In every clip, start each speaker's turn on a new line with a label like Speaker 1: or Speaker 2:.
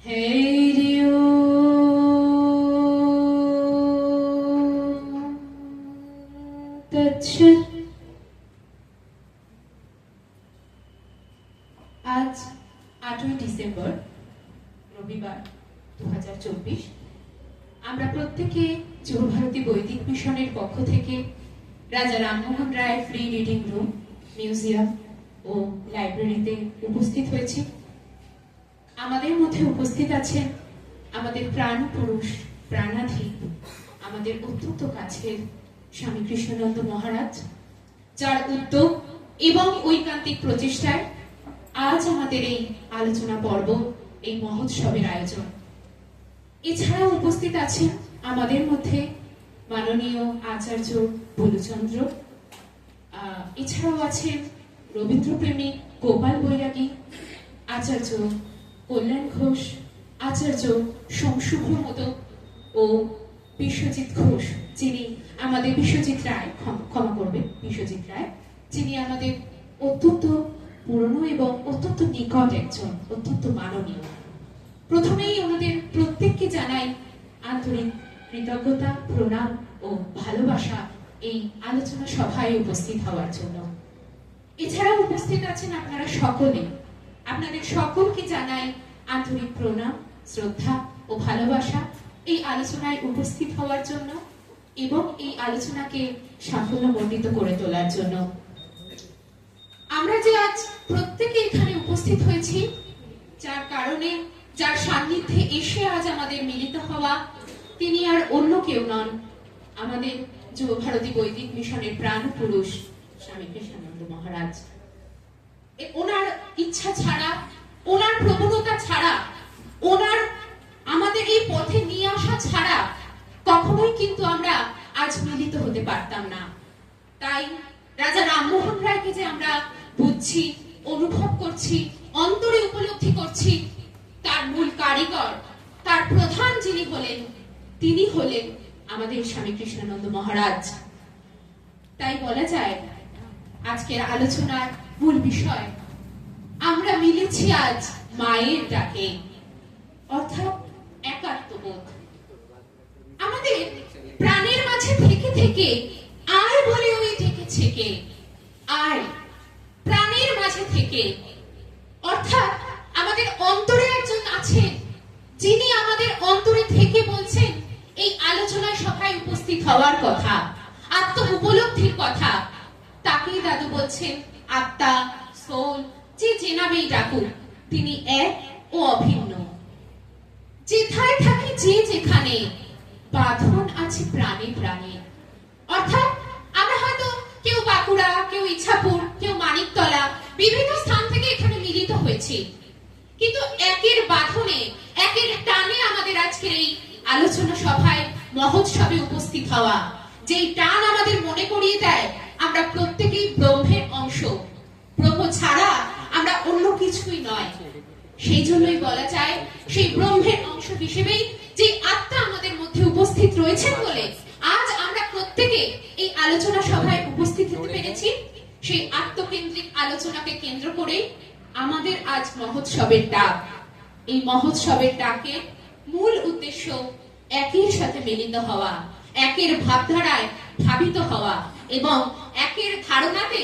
Speaker 1: Radio Tatchat। আজ 8ই December রবিবার 2024। আমরা প্রত্যেকে যুবভারতী বৈদিক মিশনের পক্ষ থেকে রাজা Rammohan Roy free reading room, museum ও লাইব্রেরিতে উপস্থিত হয়েছি। আমাদের মধ্যে উপস্থিত আছেন আমাদের প্রাণ পুরুষ, প্রাণাধী, আমাদের অত্যন্ত কাছের স্বামী কৃষ্ণানন্দ মহারাজ, যার উদ্যোগ এবং ঐকান্তিক প্রচেষ্টায় আজ আমাদের এই আলোচনা পর্ব, এই মহোৎসবের আয়োজন। এছাড়াও উপস্থিত আছেন আমাদের মধ্যে মাননীয় আচার্য বলুচন্দ্র, এছাড়াও আছেন রবীন্দ্রপ্রেমী গোপাল বৈরাগী, আচার্য কল্যাণ ঘোষ, আচার্য সোমশুভ্র মোদক ও বিশ্বজিৎ ঘোষ, যিনি আমাদের বিশ্বজিৎ রায়, ক্ষমা করবেন, বিশ্বজিৎ রায়, যিনি আমাদের অত্যন্ত পুরনো এবং অত্যন্ত নিকট একজন, অত্যন্ত মাননীয়। প্রথমেই ওনাদের প্রত্যেককে জানাই আন্তরিক কৃতজ্ঞতা, প্রণাম ও ভালোবাসা এই আলোচনা সভায় উপস্থিত হওয়ার জন্য। এছাড়াও উপস্থিত আছেন আপনারা সকলে, আপনাদের সকলকে জানাই আন্তরিক প্রণাম, শ্রদ্ধা ও ভালোবাসা এই আলোচনায় উপস্থিত হওয়ার জন্য এবং এই আলোচনাকে সাফল্যমণ্ডিত করে তোলার জন্য। আমরা যে আজ প্রত্যেকে এখানে উপস্থিত হয়েছি, যার কারণে, যার সান্নিধ্যে এসে আজ আমাদের মিলিত হওয়া, তিনি আর অন্য কেউ নন, আমাদের যুবভারতী বৈদিক মিশনের প্রাণ পুরুষ স্বামী কৃষ্ণানন্দ মহারাজ। ওনার ইচ্ছা ছাড়া, ওনার প্রবণতা ছাড়া, ওনার আমাদের এই পথে নিয়ে আসা ছাড়া কখনোই কিন্তু আমরা আজ মিলিত হতে পারতাম না। তাই রাজা রামমোহন রায়কে যে আমরা বুঝছি, অনুভব করছি, অন্তরে উপলব্ধি করছি, তার মূল কারিগর, তার প্রধান যিনি হলেন, তিনি হলেন আমাদের স্বামী কৃষ্ণানন্দ মহারাজ। তাই বলা যায় আজকের আলোচনার মূল বিষয়, আমরা মিলেছি আজ মায়ের ডাকে, অর্থাৎ একাত্মবোধ। আমাদের প্রাণের মাঝে থেকে থেকে আয় বলে ওই ডেকেছে কে, আয় প্রাণের মাঝে থেকে, অর্থাৎ আমাদের অন্তরে একজন আছেন, যিনি আমাদের অন্তরে থেকে বলছেন এই আলোচনা সভায় উপস্থিত হওয়ার কথা, আত্ম উপলব্ধির কথা। তাকেই দাদু বলছেন আত্মা, সোল, যে নামেই ডাকুক, তিনি এক ও অভিন্ন। যেথায় থাকি যে যেখানে, বাঁধন আছে প্রাণে প্রাণে। অর্থাৎ আমরা হয়তো কেউ বাঁকুড়া, কেউ ইছাপুর, কেউ মানিকতলা, বিভিন্ন স্থান থেকে এখানে মিলিত হয়েছে, কিন্তু একের বাঁধনে, একের টানে আমাদের আজকের এই আলোচনা সভায়, মহোৎসবে উপস্থিত হওয়া, যেই টান আমাদের মনে করিয়ে দেয় আমরা প্রত্যেকেই ব্রহ্মের অংশ, ব্রহ্ম ছাড়া আমরা অন্য কিছুই নয়। সেই জন্যই বলা যায় সেই ব্রহ্মের অংশ হিসেবেই যে আত্মা আমাদের মধ্যে উপস্থিত রয়েছেন বলে আজ আমরা প্রত্যেকে এই আলোচনা সভায় উপস্থিত হতে পেরেছি। সেই আত্মকেন্দ্রিক আলোচনাকে কেন্দ্র করে আমাদের আজ মহোৎসবের ডাক। এই মহোৎসবের ডাকের মূল উদ্দেশ্য একের সাথে মিলিত হওয়া, একের ভাবধারায় ভাবিত হওয়া এবং একের ধারণাতে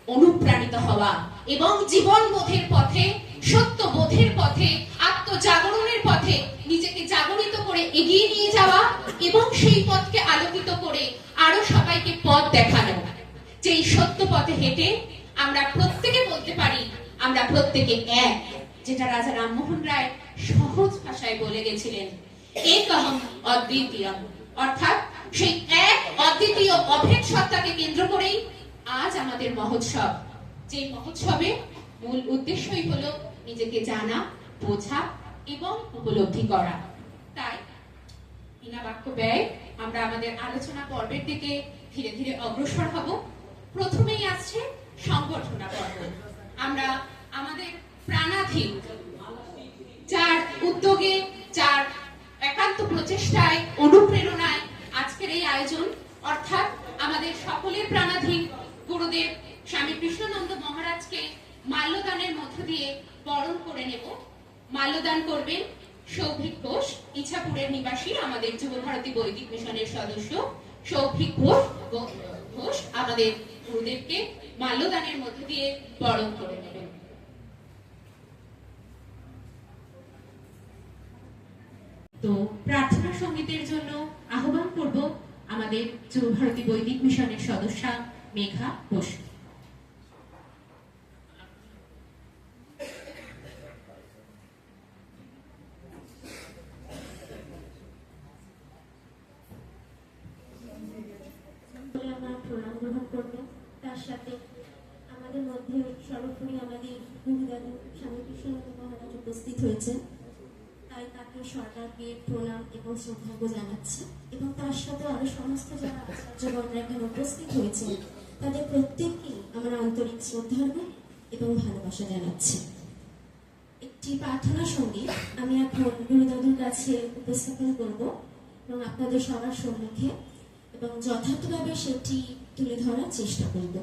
Speaker 1: অনুপ্রাণিত হওয়া এবং জীবন বোধের পথে, সত্য বোধের পথে, আত্মজাগরণের পথে নিজেকে জাগরিত করে এগিয়ে নিয়ে যাওয়া এবং সেই পথকে আলোকিত করে আরো সবাইকে পথ দেখানো। যেই সত্য পথে হেঁটে আমরা প্রত্যেকে বলতে পারি আমরা প্রত্যেকে এক, যেটা রাজা রামমোহন রায় সহজ ভাষায় বলে গেছিলেন, একহম অদ্বিতীয়ম। অর্থাৎ সেই এক অদ্বিতীয় অভেদ সত্তাকে কেন্দ্র করেই আজ আমাদের মহোৎসব। যে মহোৎসবে মূল উদ্দেশ্যই হলো নিজেকে জানা, বোঝা এবং উপলব্ধি করা। তাই বিনা বাক্য ব্যয় আমরা আমাদের আলোচনা পর্বের দিকে ধীরে ধীরে অগ্রসর হব। প্রথমেই আসছে সংগঠনা পর্ব। আমরা আমাদের প্রাণাধীন, যার উদ্যোগে, যার একান্ত প্রচেষ্টায়, অনুপ্রেরণায় আজকের এই আয়োজন, অর্থাৎ আমাদের সকলের প্রাণাধীন গুরুদেব স্বামী কৃষ্ণানন্দ মহারাজকে মাল্যদানের মধ্য দিয়ে বরণ করে নেব। মাল্যদান করবেন সৌভিক ঘোষ, ইছাপুরের নিবাসী, আমাদের যুব ভারতী বৈদিক মিশনের সদস্য সৌভিক ঘোষ আমাদের গুরুদেবকে মাল্যদানের মধ্য দিয়ে বরণ করে নেবেন। তো প্রার্থনা সঙ্গীতের জন্য আহ্বান করব আমাদের যুব ভারতী বৈদিক মিশনের সদস্যা মেঘা বসু।
Speaker 2: প্রণাম গ্রহণ করবো। তার সাথে আমাদের মধ্যে সর্বোপরি আমাদের গুরুদাদু স্বামী কৃষ্ণানন্দ মহারাজ উপস্থিত হয়েছেন, তাই তাকে সরকারকে প্রণাম এবং শ্রদ্ধার্ঘ জানাচ্ছি। এবং তার সাথে আরো সমস্ত যারা আচার্যগণরা এখানে উপস্থিত হয়েছে তাদের প্রত্যেককেই আমরা আন্তরিক শ্রদ্ধার্ঘ এবং ভালোবাসা জানাচ্ছি। একটি প্রার্থনা সঙ্গীত আমি এখন গুরুদাদুর কাছে উপস্থাপন করব এবং আপনাদের সবার সম্মুখে এবং যথার্থভাবে সেটি তুলে ধরার চেষ্টা করব।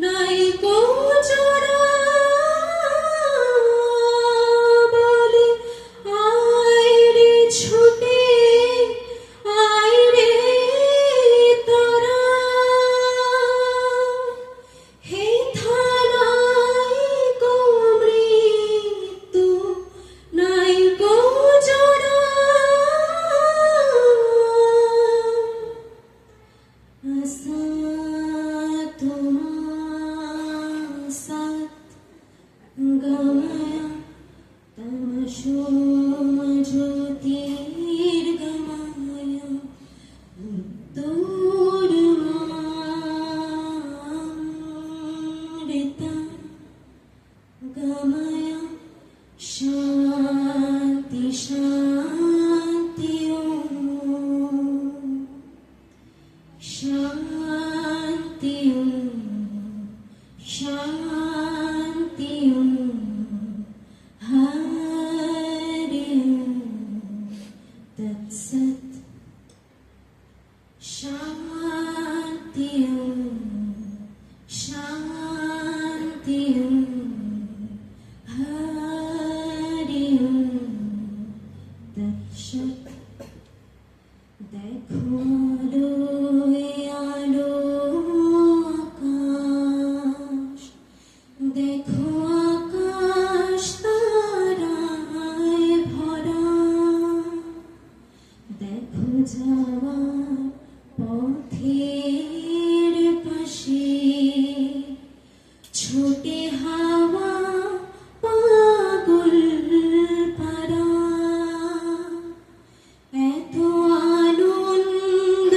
Speaker 2: নাই গো চোরা गमय तमसो ज्योतिर्गमय दूरमामृता गमय शान्ति शान्ति शान्ति शान्ति हरि तत्सत् शान्ति शान्ति हरि तत्सत् देखो आलो आकाश देखो आकाश ताराয় ভরা দেখো যাওয়ার পথের পাশে ছোটে হাওয়া পাগল পারা এত আনন্দ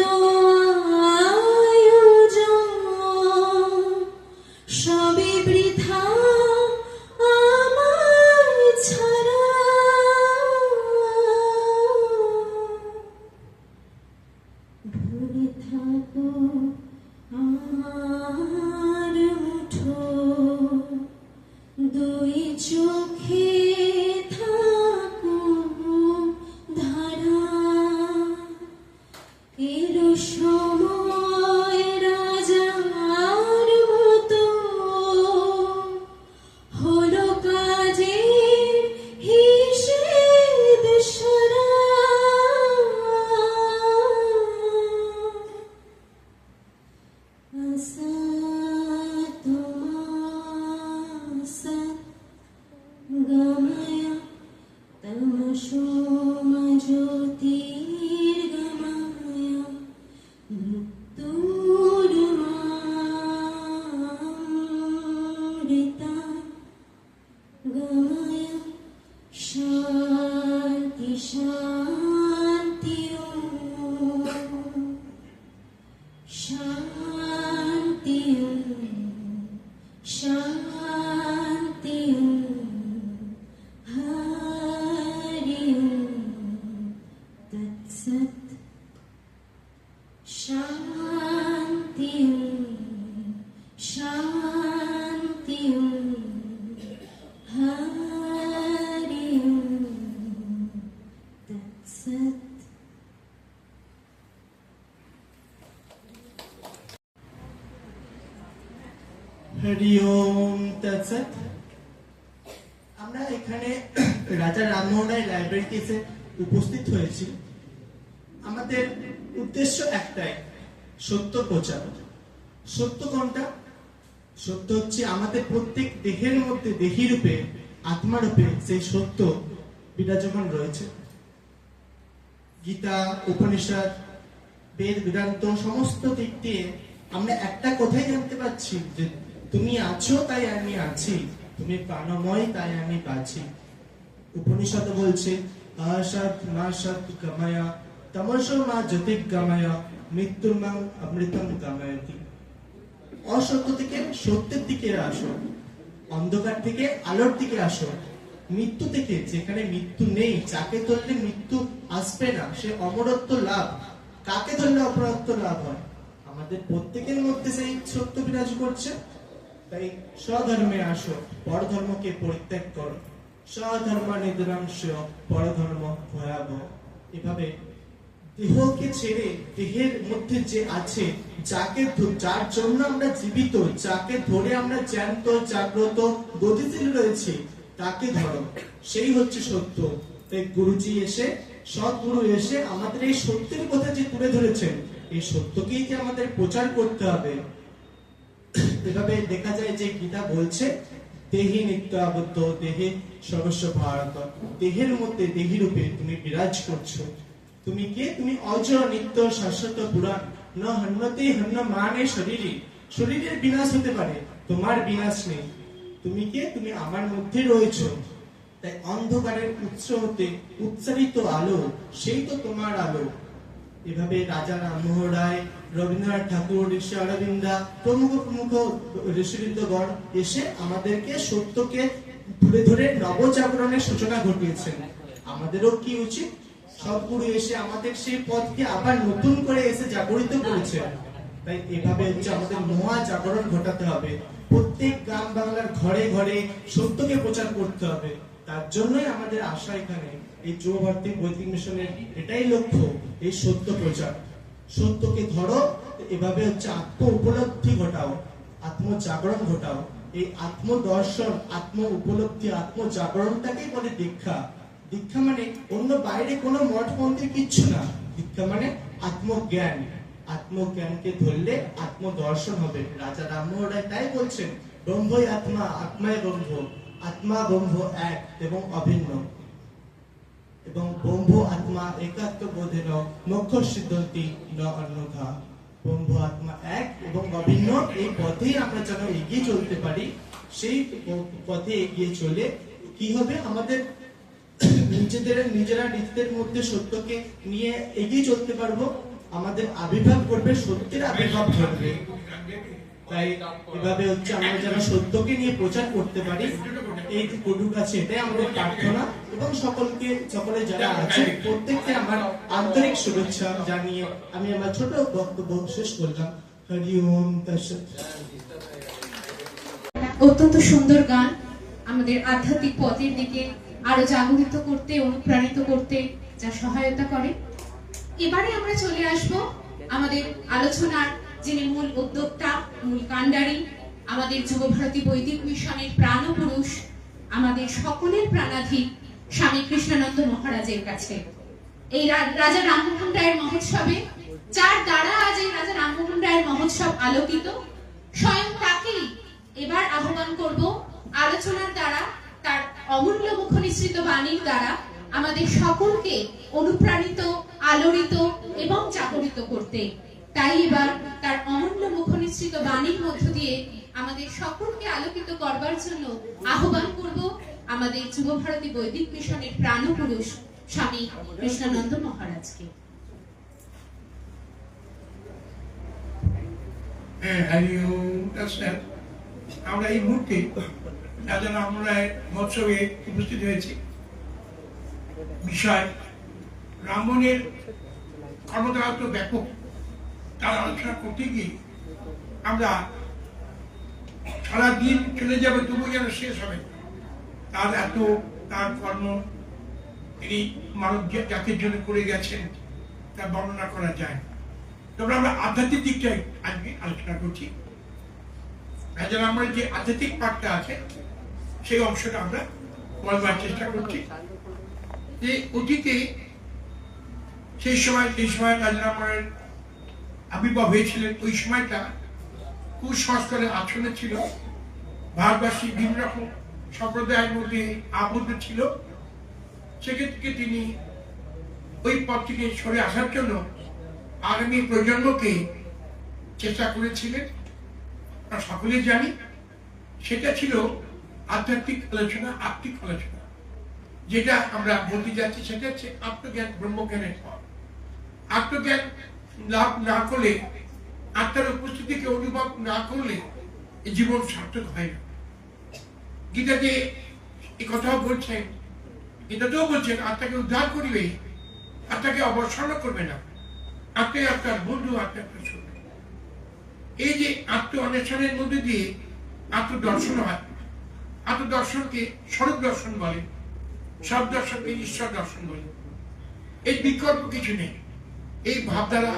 Speaker 2: আয়োজন সবে বৃথা আমায় ছাড়া ভুলে থাকো আমার মুঠো দুই চোখে থাকো ধারা এলো সময় রাজার মতো হলো কাজের হিসেব সারা আশা তোমার সৎ গময় তমসো ज्योतिर्गमय दूरमामृता गमय शान्ति शान्ति शान्ति शान्ति हरि तत्सत् शान्ति शान्ति हरि तत्सत्
Speaker 3: হরি ওম তৎসৎ। আমরা এখানে রাজা রামমোহন রায় লাইব্রেরিতে এসে উপস্থিত হয়েছি। আমাদের উদ্দেশ্য একটাই, সত্য প্রচার। সত্য কোনটা? সত্য হচ্ছে আমাদের প্রত্যেক দেহের মধ্যে দেহী রূপে আত্মা রূপে সেই সত্য বিরাজমান রয়েছে। গীতা, উপনিষদ, বেদ, বেদান্ত সমস্ত দিক দিয়ে আমরা একটা কথাই জানতে পারছি যে তুমি আছো তাই আমি আছি, তুমি প্রাণময় তাই আমি বাঁচি। উপনিষদ বলছে আসৎ মা সৎ গময় তমসো মা জ্যোতির্গময় মৃত্যুর্মাং অমৃতম গময়তি। অসত্য থেকে সত্যের দিকে আসো, অন্ধকার থেকে আলোর দিকে আসো, মৃত্যু থেকে, যেখানে মৃত্যু নেই, যাকে ধরলে মৃত্যু আসবে না, সে অমরত্ব লাভ। কাকে ধরলে অমরত্ব লাভ হয়? আমাদের প্রত্যেকের মধ্যে সেই সত্য বিরাজ করছে। তাই স্বধর্মে আসো, পরধর্মকে পরিত্যাগ করো। স্বধর্ম নিদ্রাংশ পরধর্ম ভয়াবহ। এভাবে দেহকে ছেড়ে দেহের মধ্যে যে আছে, যাকে যার জন্য আমরা জীবিত, যাকে ধরে আমরা জ্যান্ত জাগ্রত গতিশীল রয়েছি, তাকে ধরো, সেই হচ্ছে সত্য। তাই গুরুজি এসে, সৎগুরু এসে আমাদের এই সত্যের কথা যে তুলে ধরেছেন, এই সত্যকেই যে আমাদের প্রচার করতে হবে। এভাবে দেখা যায় যে গীতা বলছে দেহি নিত্য আবদ্ধ দেহে সর্বস্ব ভারত। দেহের মধ্যে দেহী রূপে তুমি বিরাজ করছো। তুমি কে? তুমি অজর নিত্য শাশ্বত পুরাণ। ন হন্যতে হন্য মানে শরীরে। শরীরের বিনাশ হতে পারে, তোমার বিনাশ নেই। তুমি কে? তুমি আমার মধ্যে রয়েছো। তাই অন্ধকারের উৎস হতে উচ্চারিত আলো, সেই তো তোমার আলো। এভাবে রাজা রামমোহন রায়, রবীন্দ্রনাথ ঠাকুর, ঋষি অরবিন্দা প্রমুখ প্রমুখ ঋষিবৃন্দগণ এসে আমাদেরকে সত্যকে তুলে ধরে নবজাগরণের সূচনা ঘটিয়েছেন। আমাদেরও কি উচিত? সদ্গুরু এসে আমাদের সেই পথকে আবার নতুন করে এসে জাগরিত করেছেন। তাই এভাবে হচ্ছে আমাদের মহা জাগরণ ঘটাতে হবে। প্রত্যেক গ্রাম বাংলার ঘরে ঘরে সত্যকে প্রচার করতে হবে। তার জন্যই আমাদের আশা এখানে এই যুব ভারতী বৈদিক মিশনের এটাই লক্ষ্য, এই সত্য প্রচার। সত্যকে ধরো, এভাবে হচ্ছে আত্ম উপলব্ধি ঘটাও, আত্মজাগরণ ঘটাও। এই আত্মদর্শন, আত্ম উপলব্ধি, আত্মজাগরণটাকেই বলে দীক্ষা। দীক্ষা মানে অন্য বাইরে কোনো মঠ মন্দির কিচ্ছু না। দীক্ষা মানে আত্মজ্ঞান। আত্মজ্ঞানকে ধরলে আত্মদর্শন হবে। রাজা রামমোহন রায় তাই বলছেন, ব্রহ্মই আত্মা, আত্মায় ব্রহ্ম, আত্মা ব্রহ্ম এক এবং অভিন্ন। এবং ব্রহ্ম আত্মা একাত্ম বোধেন মোক্ষ সিদ্ধন্তি ন অন্যথা। ব্রহ্ম আত্মা এক এবং অভিন্ন, এই পথেই আমরা যেন এগিয়ে চলতে পারি। সেই পথে এগিয়ে চলে কি হবে? আমাদের নিজেরা নিজেদের মধ্যে সত্যকে নিয়ে এগিয়ে চলতে পারবো। আমাদের আবির্ভাব করবে, সত্যের আবির্ভাব ঘটবে। তাই এভাবে হচ্ছে আমরা যেন সত্যকে নিয়ে প্রচার করতে পারি, এই কটুক আছে, এটাই আমাদের প্রার্থনা। এবং সকলে যারা আছে প্রত্যেককে আমার আন্তরিক শুভেচ্ছা জানিয়ে আমি আমার ছোট বক্তব্য শেষ করলাম। হরি ওম তৎসৎ।
Speaker 1: অত্যন্ত সুন্দর গান, আমাদের আধ্যাত্মিক পথের দিকে আরো জাগরিত করতে, অনুপ্রাণিত করতে যা সহায়তা করে। এবারে আমরা চলে আসব আমাদের আলোচনার যিনি মূল উদ্যোক্তা, মূল কাণ্ডারী, আমাদের যুব ভারতী বৈদিক মিশনের প্রাণপুরুষ, আমাদের সকলের প্রাণাধিক স্বামী কৃষ্ণানন্দ মহারাজের কাছে। এই রাজা রামমোহন রায়ের মহোৎসবে, যার দ্বারা আজ এই রাজা রামমোহন রায়ের মহোৎসব আলোকিত, স্বয়ং তাকেই এবার আহ্বান করব আলোচনার দ্বারা, তার অমূল্য মুখ নিঃসৃত বাণীর দ্বারা আমাদের সকলকে অনুপ্রাণিত, আলোড়িত এবং জাগরিত করতে। তাই এবার তার অমূল্য মুখ নিঃসৃত বাণীর মধ্য দিয়ে আমাদের সকলকে আলোকিত করবার জন্য আহ্বান করব আমাদের যুব ভারতী বৈদিক মিশনের প্রাণপুরুষ স্বামী কৃষ্ণানন্দ মহারাজকে।
Speaker 4: আমরা এই মুহূর্তে রাজা রামমোহন রায়ের মহোৎসবে উপস্থিত হয়েছি। বিষয় রামমোহনের কর্মধারা তো ব্যাপক, তার আলোচনা করতে গিয়ে আমরা সারাদিন চলে যাবে, তবু যেন শেষ হবে। তার কর্ম তিনি মানব জাতির জন্য করে গেছেন, তার বর্ণনা করা যায়। তবে আমরা আধ্যাত্মিক দিকটাই আজকে আলোচনা করছি। রাজা রামমোহনের যে আধ্যাত্মিক পাঠটা আছে সেই অংশটা আমরা বলবার চেষ্টা করছি। যে অতীতে সেই সময় রাজা রামমোহনের আবির্ভাব হয়েছিলেন, ওই সময়টা কুসংস্কারের আচরণে ছিল। ভারতবাসী বিভিন্ন রকম সম্প্রদায়ের মধ্যে আবদ্ধ ছিল। সেক্ষেত্রে তিনি ওই পথ থেকে সরে আসার জন্য আগামী প্রজন্মকে চেষ্টা করেছিলেন। আমরা সকলেই জানি সেটা ছিল আধ্যাত্মিক আলোচনা, আত্মিক আলোচনা। যেটা আমরা বলতে যাচ্ছি সেটা হচ্ছে আত্মজ্ঞান, ব্রহ্মজ্ঞানের পথ। আত্মজ্ঞান লাভ না করলে, আত্মার উপস্থিতিকে অনুভব না করলে এই জীবন সার্থক হয় না। গীতাতে এই কথাও বলছেন, গীতাতেও বলছেন আত্মাকে উদ্ধার করিবে, আত্মাকে অবসন্ন করবে না। আত্মাই আত্মার বন্ধু, আত্মা আত্মার শত্রু। এই যে আত্ম অন্বেষণের মধ্যে দিয়ে আত্মদর্শন হয়, আত্মদর্শনকে স্বরূপ দর্শন বলে, সব দর্শনকে ঈশ্বর দর্শন বলে। এই বিকল্প কিছু নেই। এই ভাবধারা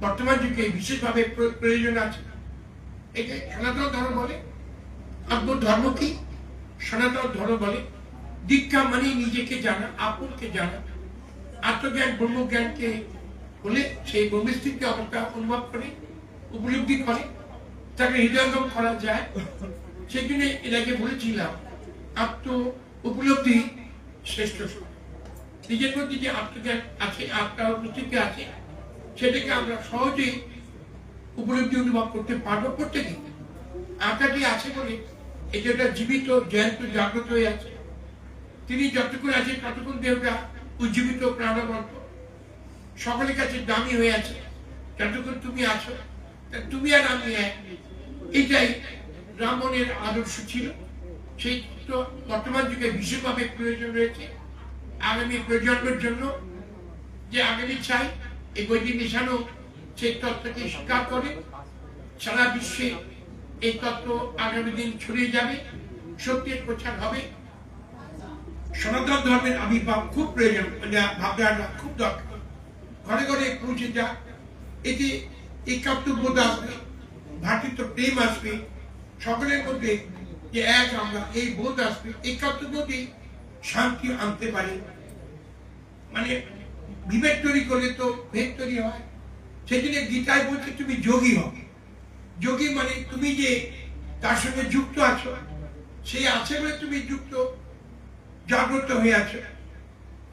Speaker 4: বর্তমান যুগে বিশেষভাবে প্রয়োজন আছে। একে সনাতন ধর্ম বলে। আত্মধর্ম কি? সনাতন ধর্ম বলে দীক্ষা মানে নিজেকে জানা, আপনকে জানা। আত্মজ্ঞান ব্রহ্মজ্ঞানকে বলে সেই ব্রহ্মস্থিতিকে অবস্থা অনুভব করে, উপলব্ধি করে, তাকে হৃদয়ঙ্গম করা যায়। সেই জন্য এর আগে বলেছিলাম আত্ম উপলব্ধি শ্রেষ্ঠ। নিজের মধ্যে যে আত্মজ্ঞান আছে, আত্মার উপস্থিতি আছে, সেটাকে আমরা সহজেই উপলব্ধি অনুভব করতে পারবো। প্রত্যেকে আত্মাটি আছে বলে এটা একটা জীবিত জ্যান্ত জাগ্রত হয়ে আছে। তিনি যতক্ষণ আছেন ততক্ষণ দেহটা উজ্জীবিত প্রাণবন্ত, সকলের কাছে দামি হয়ে আছে। যতক্ষণ তুমি আছো তুমি আর আমি এক, এটাই ব্রাহ্মণের আদর্শ ছিল। সেই তো বর্তমান যুগে ভীষণভাবে প্রয়োজন রয়েছে আগামী প্রজন্মের জন্য, যে আগামী চাই এই বৈদিক মিশনও সেই তত্ত্বকে স্বীকার করে। সারা বিশ্বে এই তত্ত্ব আগামী দিন ছড়িয়ে যাবে, সত্যের প্রচার হবে। সনাতন ধর্মের আবির্ভাব খুব প্রয়োজন, ভাবনা খুব দরকার, ঘরে ঘরে পৌঁছে যাক। এতে একাত্মবোধ আসবে, ভ্রাতৃত্ব প্রেম আসবে, সকলের মধ্যে যে এক আমরা এই বোধ আসবে। একাত্মবোধে শান্তি আনতে পারে। মানে বিভেদ তৈরি করলে তো ভেদ তৈরি হয়। সেদিনে গীতায় বলছে তুমি যোগী হবে। যোগী মানে তুমি যে তার সঙ্গে যুক্ত আছো, সেই আছে বলে তুমি যুক্ত, জাগ্রত হয়ে আছো,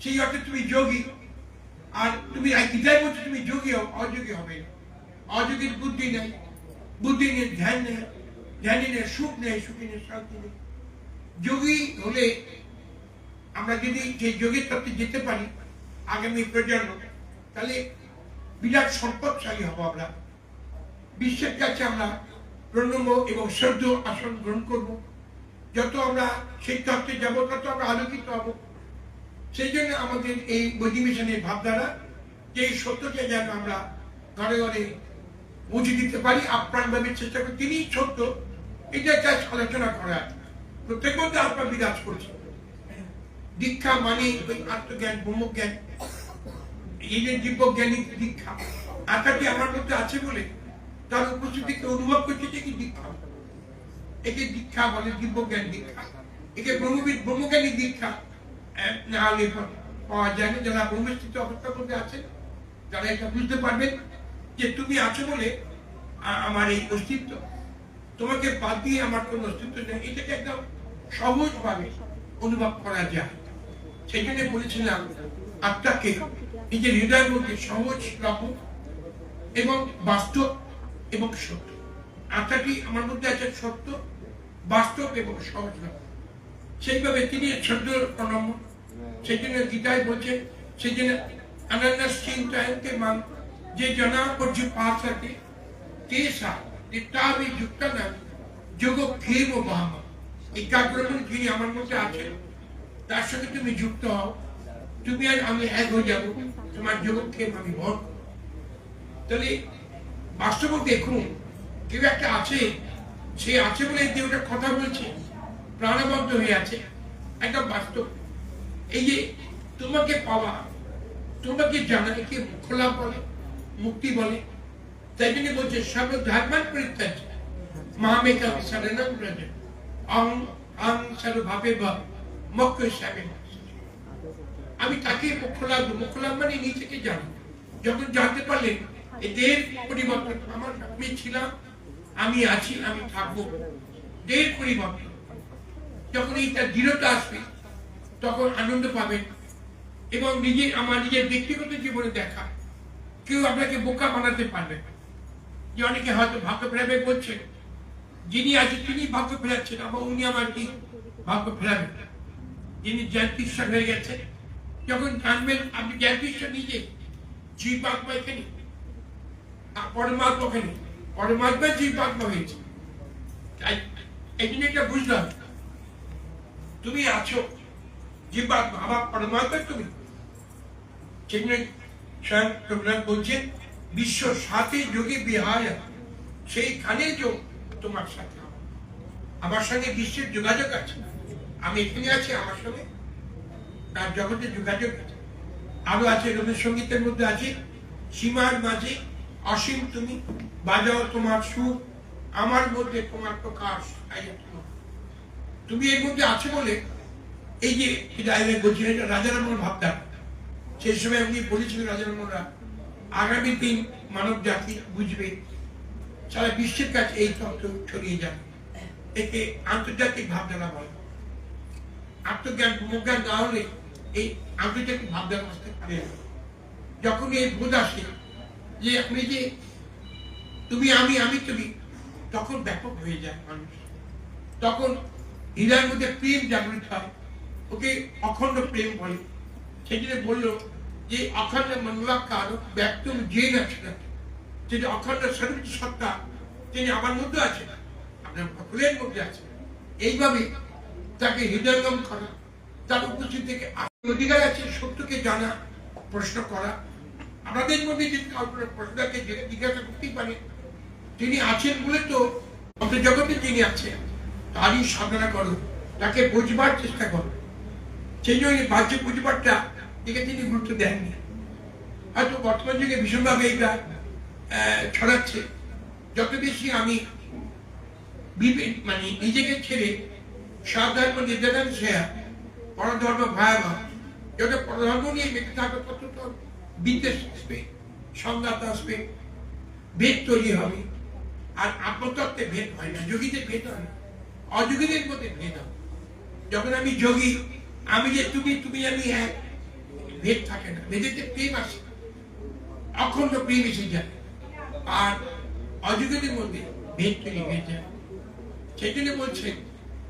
Speaker 4: সেই অর্থে তুমি যোগী। আর তুমি গীতায় বলছো তুমি যোগী হও, অযোগী হবে না। অযোগীর বুদ্ধি নেই, বুদ্ধি নেই ধ্যান নেই, ধ্যানে নেই সুখ নেই, সুখী নেই শান্তি নেই। যোগী হলে আমরা যদি সেই যোগীর তত্ত্বে যেতে পারি আগামী প্রজন্ম, তাহলে বিরাট সম্পদশালী হব। আমরা বিশ্বের কাছে আমরা প্রণম্য এবং শ্রদ্ধেয় আসন গ্রহণ করব। যত আমরা সেই তত্ত্বে যাব তত আমরা আলোকিত হব। সেই জন্য আমাদের এই বৈদিক মিশনের ভাবধারা, যে এই সত্যকে যেন আমরা ঘরে ঘরে বুঝে দিতে পারি, আপ্রাণভাবে চেষ্টা করি। তিনি সত্য, এটা কাজ আলোচনা করা প্রত্যেক মধ্যে আত্মা বিরাজ করছে। দীক্ষা মানে ওই আত্মজ্ঞান, ব্রহ্মজ্ঞান, এই যে দিব্যজ্ঞানী দীক্ষা, আত্মাটি আমার মধ্যে আছে বলে তার উপস্থিতিকে অনুভব করছে যে কি দীক্ষা। একে দীক্ষা বলে, দিব্যজ্ঞান দীক্ষা। একে ব্রহ্মজ্ঞানী দীক্ষা না হলে পাওয়া যায় না। যারা ব্রহ্মস্থিত অবস্থার মধ্যে আছেন যারা এটা বুঝতে পারবেন যে তুমি আছো বলে আমার এই অস্তিত্ব, তোমাকে বাদ দিয়ে আমার কোনো অস্তিত্ব নেই, এটাকে একদম সহজভাবে অনুভব করা যায়। সেই জন্য বলেছিলাম আত্মাকে নিজের হৃদয়ের মধ্যে সহজ লভ্য এবং বাস্তব এবং সত্য। আত্মাটি আমার মধ্যে আছে সত্য, বাস্তব এবং সহজ লভ্য। সেইভাবে তিনি সত্য প্রণম্য। সেই জন্য গীতায় বলছে, সেই জন্য অনন্যাস চিন্তায়ন্তে মাং, যে জনা পর্যু পাশাতে তেসা নিত্যাবি যুক্ত নাম যোগ ক্ষেম বাম। একাগ্রমণ যিনি আমার মধ্যে আছেন তার সঙ্গে তুমি যুক্ত হও, তুমি আর আমি এক হয়ে যাব, তোমার যোগক্ষেম আমি বহন। তাহলে বাস্তব দেখুন, কেউ একটা আছে, সে আছে বলে দেহটা কথা বলছে, প্রাণবদ্ধ হয়ে আছে, একটা বাস্তব। এই যে তোমাকে পাওয়া, তোমাকে জানা, একে খোলা বলে, মুক্তি বলে। তাই জন্য বলছে সর্ব ধর্মান পরিত্যাজ্য মামেকা শরণং ব্রজ অহং অহং সর্বভাবে মোক্ষ হিসাবে। আমি তাকে মোক্ষ লাভ, মোক্ষ লাভ মানে নিজেকে জানি। যখন জানতে পারলেন এই দেহের পরিবর্তন, আমার আমি ছিলাম, আমি আছি, আমি থাকবো, দেহের পরিবর্তন, যখন এইটা দৃঢ়তা আসবে তখন আনন্দ পাবেন। এবং নিজে আমার নিজের ব্যক্তিগত জীবনে দেখা, কেউ আপনাকে বোকা বানাতে পারবে না। যে অনেকে হয়তো ভাগ্য ফেরাবে বলছেন, যিনি আছে তিনি ভাগ্য ফেরাচ্ছেন, আবার উনি আমার কি ভাগ্য ফেরাবেন? যিনি জ্ঞানতীশ্বর হয়ে গেছে, যখন জানবেন আপনি জ্ঞানতীশ্বর নিজে, জীবাত্মা এখানে, পরমাত্মা ওখানে, পরমাত্মা জীবাত্মা হয়েছে। তাই এই জন্য এটা বুঝলাম, তুমি আছো জীবাত্মা, আবার পরমাত্মা তুমি। সেখানে স্বয়ং রঘুনাথ বলছেন বিশ্ব সাথে যোগী বিহার, সেইখানে যোগ তোমার সাথে, আমার সঙ্গে বিশ্বের যোগাযোগ আছে। আমি এখানে আছি, আমার সঙ্গে তার জগতে যোগাযোগ আছে। আরো আছে রবীন্দ্রসঙ্গীতের মধ্যে আছে সীমার মাঝে অসীম তুমি, বাজাও তোমার সুর, আমার মধ্যে তোমার প্রকাশ। তুমি এর মধ্যে আছো বলে এই যে বলছিলেন রাজা রামমোহন ভাবতাম, সেই সময় উনি বলেছিলেন রাজা রামমোহনরা আগামী দিন মানব জাতি বুঝবে, সারা বিশ্বের কাছে এই তত্ত্ব ছড়িয়ে যাবে। একে আন্তর্জাতিক ভাবধারা বলে। আত্মজ্ঞান ব্রহ্মজ্ঞান না হলে এই আন্তর্জাতিক ভাবধারা আসতে পারে না। যখন এই বোধ আসে যে আপনি যে তুমি আমি, আমি তুমি, তখন ব্যাপক হয়ে যায় মানুষ। তখন হৃদয়ের মধ্যে প্রেম জাগৃত হয়, ওকে অখণ্ড প্রেম বলে। সেই জন্য বললো যে অখণ্ড মনোবাক্যার ব্যক্তম যে না, যিনি অখণ্ড সর্বিত সত্তা, তিনি আমার মধ্যে আছেন, আপনার সকলের মধ্যে আছেন। এইভাবে তাকে হৃদয়ঙ্গম করা, তার উপস্থিত থেকে অধিকার আছে সত্যকে জানা, প্রশ্ন করা। আমাদের মধ্যে যদি প্রশ্নকে জিজ্ঞাসা করতেই পারে, তিনি আছেন বলে তো জগতে যিনি আছেন তারই সাধনা করো, তাকে বুঝবার চেষ্টা করো। সেই জন্য বাহ্য বুঝবারটা দিকে তিনি গুরুত্ব দেননি। হয়তো বর্তমান যুগে ভীষণভাবে এটা ছড়াচ্ছে। যত বেশি আমি মানে নিজেকে ছেড়ে সাধর্ম নির্যাতন ছেড়া পরধর্ম ভয়াবহ, যত পরধর্ম নিয়ে মেতে থাকবে তত তো বিদ্বেষ আসবে, সংঘাত আসবে, ভেদ তৈরি হবে। আর আত্মতত্ত্বে ভেদ হয় না, যোগীদের ভেদ হয় না, অযোগীদের মধ্যে ভেদ হয়। যখন আমি যোগী, আমি যে তুমি, তুমি আমি এক, ভেদ থাকে না, ভেদেতে প্রেম আসে, অখণ্ড প্রেম এসে যায়। আর অযোগীদের মধ্যে ভেদ তৈরি হয়ে যায়। সেই জন্য বলছেন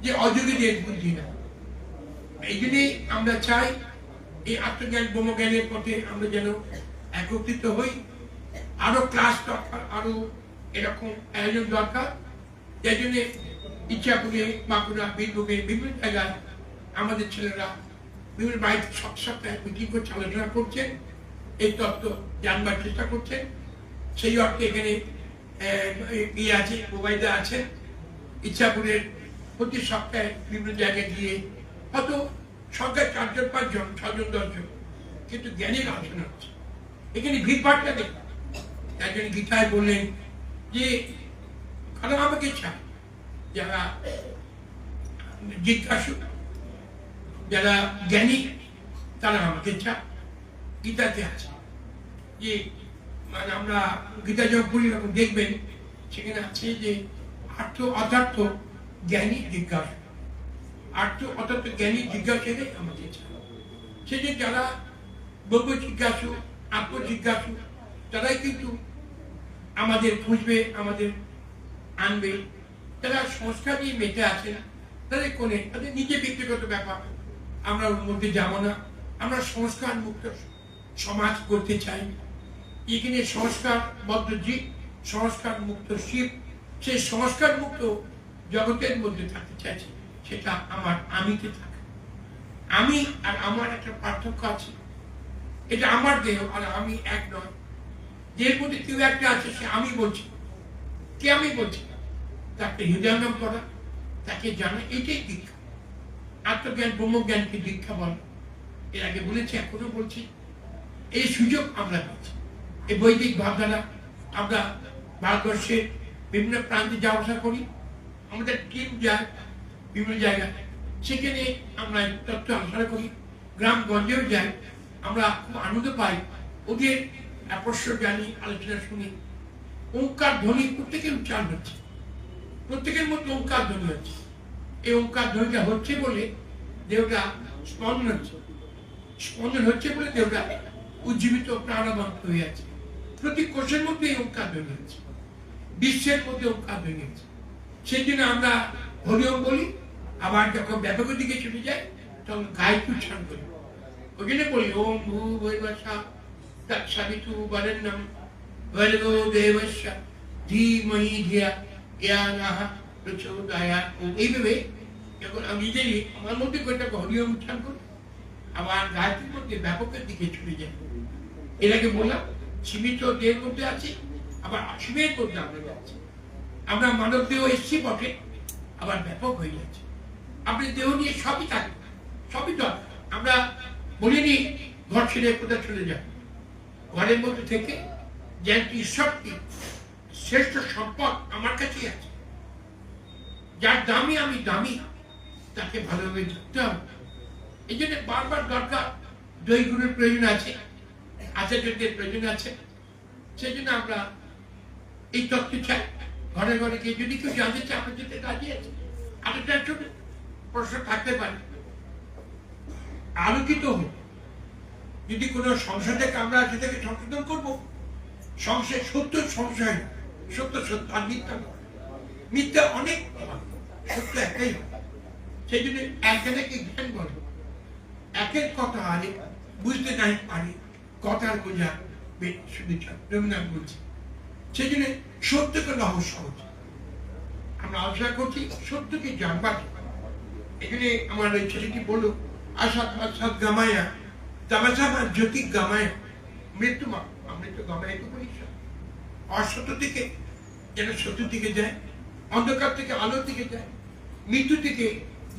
Speaker 4: যে অযোগীদের বুদ্ধি না। এই জন্যই আমরা চাই এই আত্মজ্ঞান ব্রহ্মজ্ঞানের পথে আমরা যেন একত্রিত হই। আরো ক্লাস দরকার, আরো এরকম আয়োজন দরকার। যার জন্য ইচ্ছাপুরে, বাঁকুড়া, বীরভূমে বিভিন্ন জায়গায় আমাদের ছেলেরা বিভিন্ন বাড়িতে সপ্তাহে মিটিং করছে, আলোচনা করছেন, এই তত্ত্ব জানবার চেষ্টা করছেন। সেই অর্থে এখানে ইয়ে আছে, মোবাইলে আছেন। ইচ্ছাপুরের প্রতি সপ্তাহে বিভিন্ন জায়গায় গিয়ে হয়তো সংখ্যায় 4 জন 5 জন 6 জন 10 জন, কিন্তু জ্ঞানের আলোচনা হচ্ছে। এখানে ভিড়ভাড়টা নেই। তাই জন্য গীতায় বললেন যে কারণ আমাকে চায় যারা জিজ্ঞাসু, যারা জ্ঞানী, তারা আমাকে চায়। গীতাতে আছে যে মানে আমরা গীতা যখন পড়ি তখন দেখবেন সেখানে আছে যে আর্থ অথার্থ জ্ঞানী জিজ্ঞাসু, আর্থ অথার্থ জ্ঞানী জিজ্ঞাসা আমাদের চায়। সেই যে যারা ব্রহ্ম জিজ্ঞাসু, আত্মজিজ্ঞাসু, তারাই কিন্তু আমাদের খুঁজবে, আমাদের আনবে। যারা সংস্কার নিয়ে মেতে আছেন তাদের কোনে তাদের নিজে ব্যক্তিগত ব্যাপার, আমরা ওর মধ্যে যাব না। আমরা সংস্কার মুক্ত সমাজ করতে চাই। এখানে সংস্কার বদ্ধ জীব, সংস্কার মুক্ত শিব, সেই সংস্কার মুক্ত জগতের মধ্যে থাকতে চাইছি। সেটা আমার আমিতে থাকে। আমি আর আমার একটা পার্থক্য আছে। এটা আমার দেহ আর আমি এক নয়। যের মধ্যে কেউ একটা আছে সে আমি বলছি। কে আমি বলছি? তাকে হৃদয়ঙ্গম করা, তাকে জানা, এটাই দীক্ষা। আত্মজ্ঞান ব্রহ্মজ্ঞানকে দীক্ষা বলে। এর আগে বলেছি, এখনো বলছি। এই সুযোগ আমরা পাচ্ছি। এই বৈদিক ভাবধারা আমরা ভারতবর্ষের বিভিন্ন প্রান্তে যাওয়া আসা করি। আমাদের টিম যায় বিভিন্ন জায়গায়, সেখানে আমরা তথ্য আলোচনা করি। গ্রামগঞ্জেও যাই, আমরা খুব আনন্দ পাই। ওদের প্রশ্ন জানি, আলোচনা শুনি। ওঙ্কার ধ্বনি প্রত্যেকের উচ্চারণ হচ্ছে, প্রত্যেকের মধ্যে ওঙ্কার ধ্বনি হচ্ছে। এই ওঙ্কার ধ্বনিটা হচ্ছে বলে দেহটা স্পন্দন হচ্ছে, স্পন্দন হচ্ছে বলে দেহটা উজ্জীবিত প্রাণবন্ত হয়ে আছে। প্রতি কোষের মধ্যে এই ওঙ্কার ধ্বনি হচ্ছে, বিশ্বের মধ্যে ওঙ্কার ধ্বনি হচ্ছে। সেই জন্য আমরা হরিওম বলি, আবার যখন ব্যাপকের দিকে চলে যায় তখন গায়ত্রী উচ্চারণ করি। ওই জন্য বলি ওম ভূ ভৈবসা তৎসবিতু বরেণ্যম ভর্গো দেবস্য ধীমহি ধিয়া জ্ঞানঃ প্রচোদয়াৎ। এইভাবে যখন আমি নিজেই আমার মধ্যে কয়েকটা হরিওম উচ্চারণ করি, আবার গায়ত্রীর মধ্যে ব্যাপকের দিকে চলে যায়। এর আগে বললাম সীমিত দেহের মধ্যে আছে, আবার অসীমের মধ্যে আমরা যাচ্ছি। আমরা মানব দেহ এসছি বটে, আবার ব্যাপক হয়ে যাচ্ছে। আপনি দেহ নিয়ে সবই থাকে, সবই দরকার। আমরা বলিনি ঘর ছেড়ে কোথায় চলে যাবে। ঘরের মধ্যে থেকে যেন ঈশ্বরটি শ্রেষ্ঠ সম্পদ আমার কাছেই আছে। যার দামি আমি দামি, তাকে ভালোভাবে ধরতে হবে। এই জন্য বারবার দরকার, দই গুরুর প্রয়োজন আছে, আচার্যদের প্রয়োজন আছে। সেই জন্য আমরা এই তত্ত্ব চাই। ঘরে ঘরে গিয়ে যদি কেউ জানতে চায়, আমরা যেতে রাজি আছে। আরেকটা ছোট প্রশ্ন থাকতে পারে, আলোকিত হোক। যদি কোনো সংসদে আমরা সেটাকে সংশোধন করবো, সংশয় সত্য সংশয় না, সত্য সত্য আর মিথ্যা নয়। মিথ্যা অনেক, সত্য একটাই হয়। সেই জন্য একজনকে জ্ঞান বলে, একের কথা আরেক বুঝতে নাই পারে, কথার বোঝা শুনেছেন রবীন্দ্রনাথ বলছে। সেই জন্য সত্যকে রহস্য হচ্ছে, আমরা আশা করছি সত্যকে জানবার। এখানে আমার ওই ছেলেটি বলল আসাদ মাসাদ গামায়া তামাজামা জ্যোতি গামায়া মৃত্যু অমৃত গামায় তো পরীক্ষা। অসত্য থেকে যেন সত্য দিকে যায়, অন্ধকার থেকে আলোর দিকে যায়, মৃত্যু থেকে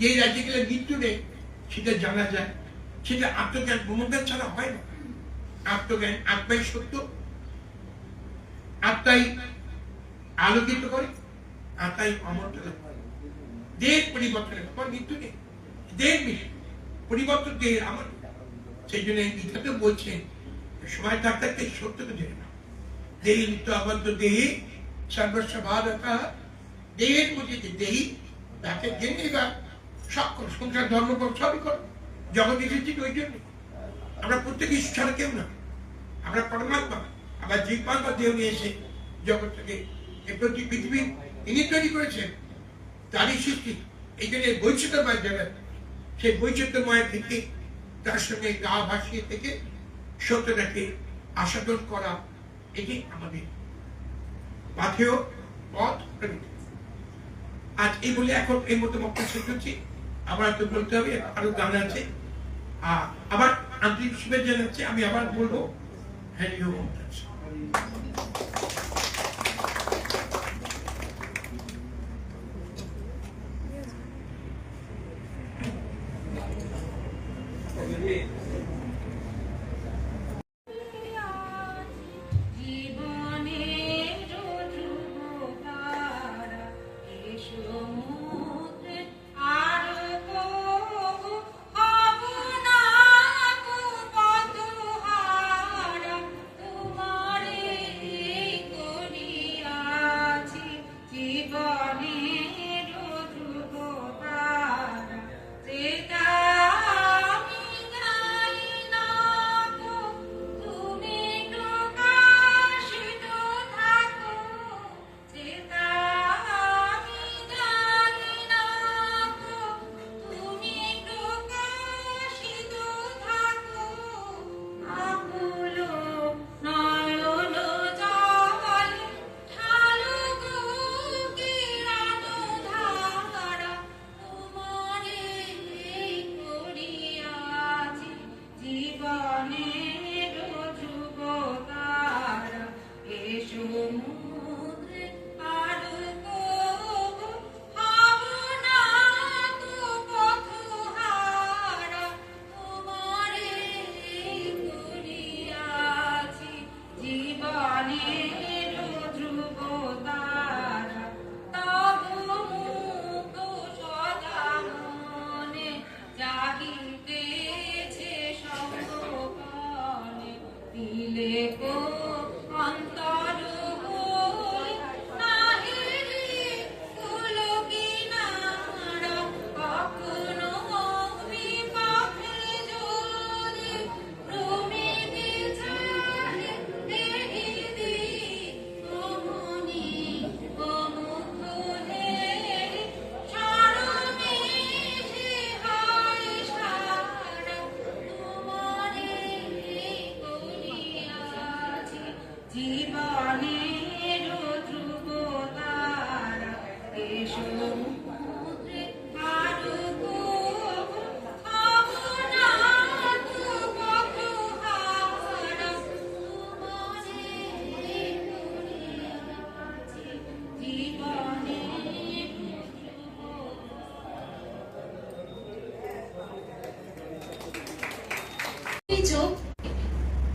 Speaker 4: যে রাজ্যে গেলে মৃত্যু নেই সেটা জানা যায়। সেটা আত্মজ্ঞান ব্রহ্মজ্ঞান ছাড়া হয় না। আত্মজ্ঞান আত্মাই সত্য, আত্মাই আলোকিত করে, আত্মাই অমর্ত করে। দেহের পরিবর্তনের পর মৃত্যু নেই, দেহের পরিবর্তন দেহের আমার। সেই জন্য গীতাতে বলছেন সময় থাকতে সত্যকে জেনে না। দেহি নিত্য আবদ্ধ দেহে সর্বস্ব ভারতা, দেহের মধ্যে যে দেহি তাকে জেনে বা সকল সংসার ধর্ম সবই করো। জগৎ এসেছি ওই জন্য। আমরা প্রত্যেকে ঈশ্বর কেউ না, আমরা পরমাত্মা। আবার জীবাত্মা দেহ নিয়ে এসে জগৎটাকে পৃথিবী তিনি তৈরি করেছেন, তারই সৃষ্টি। এই জন্য বৈচিত্র্যময় জগৎ, সেই বৈচিত্র্যময় থেকে তার সঙ্গে গা ভাসিয়ে থেকে সত্যটাকে আস্বাদন করা, এটি আমাদের পাথেয় পথ। আজ এই বলে এখন এই মতো বক্তব্য শেষ করছি। আবার তো বলতে হবে, আরো গান আছে। আবার আন্তরিক শুভেচ্ছা জানাচ্ছি। আমি আবার বলবো হরি ওম।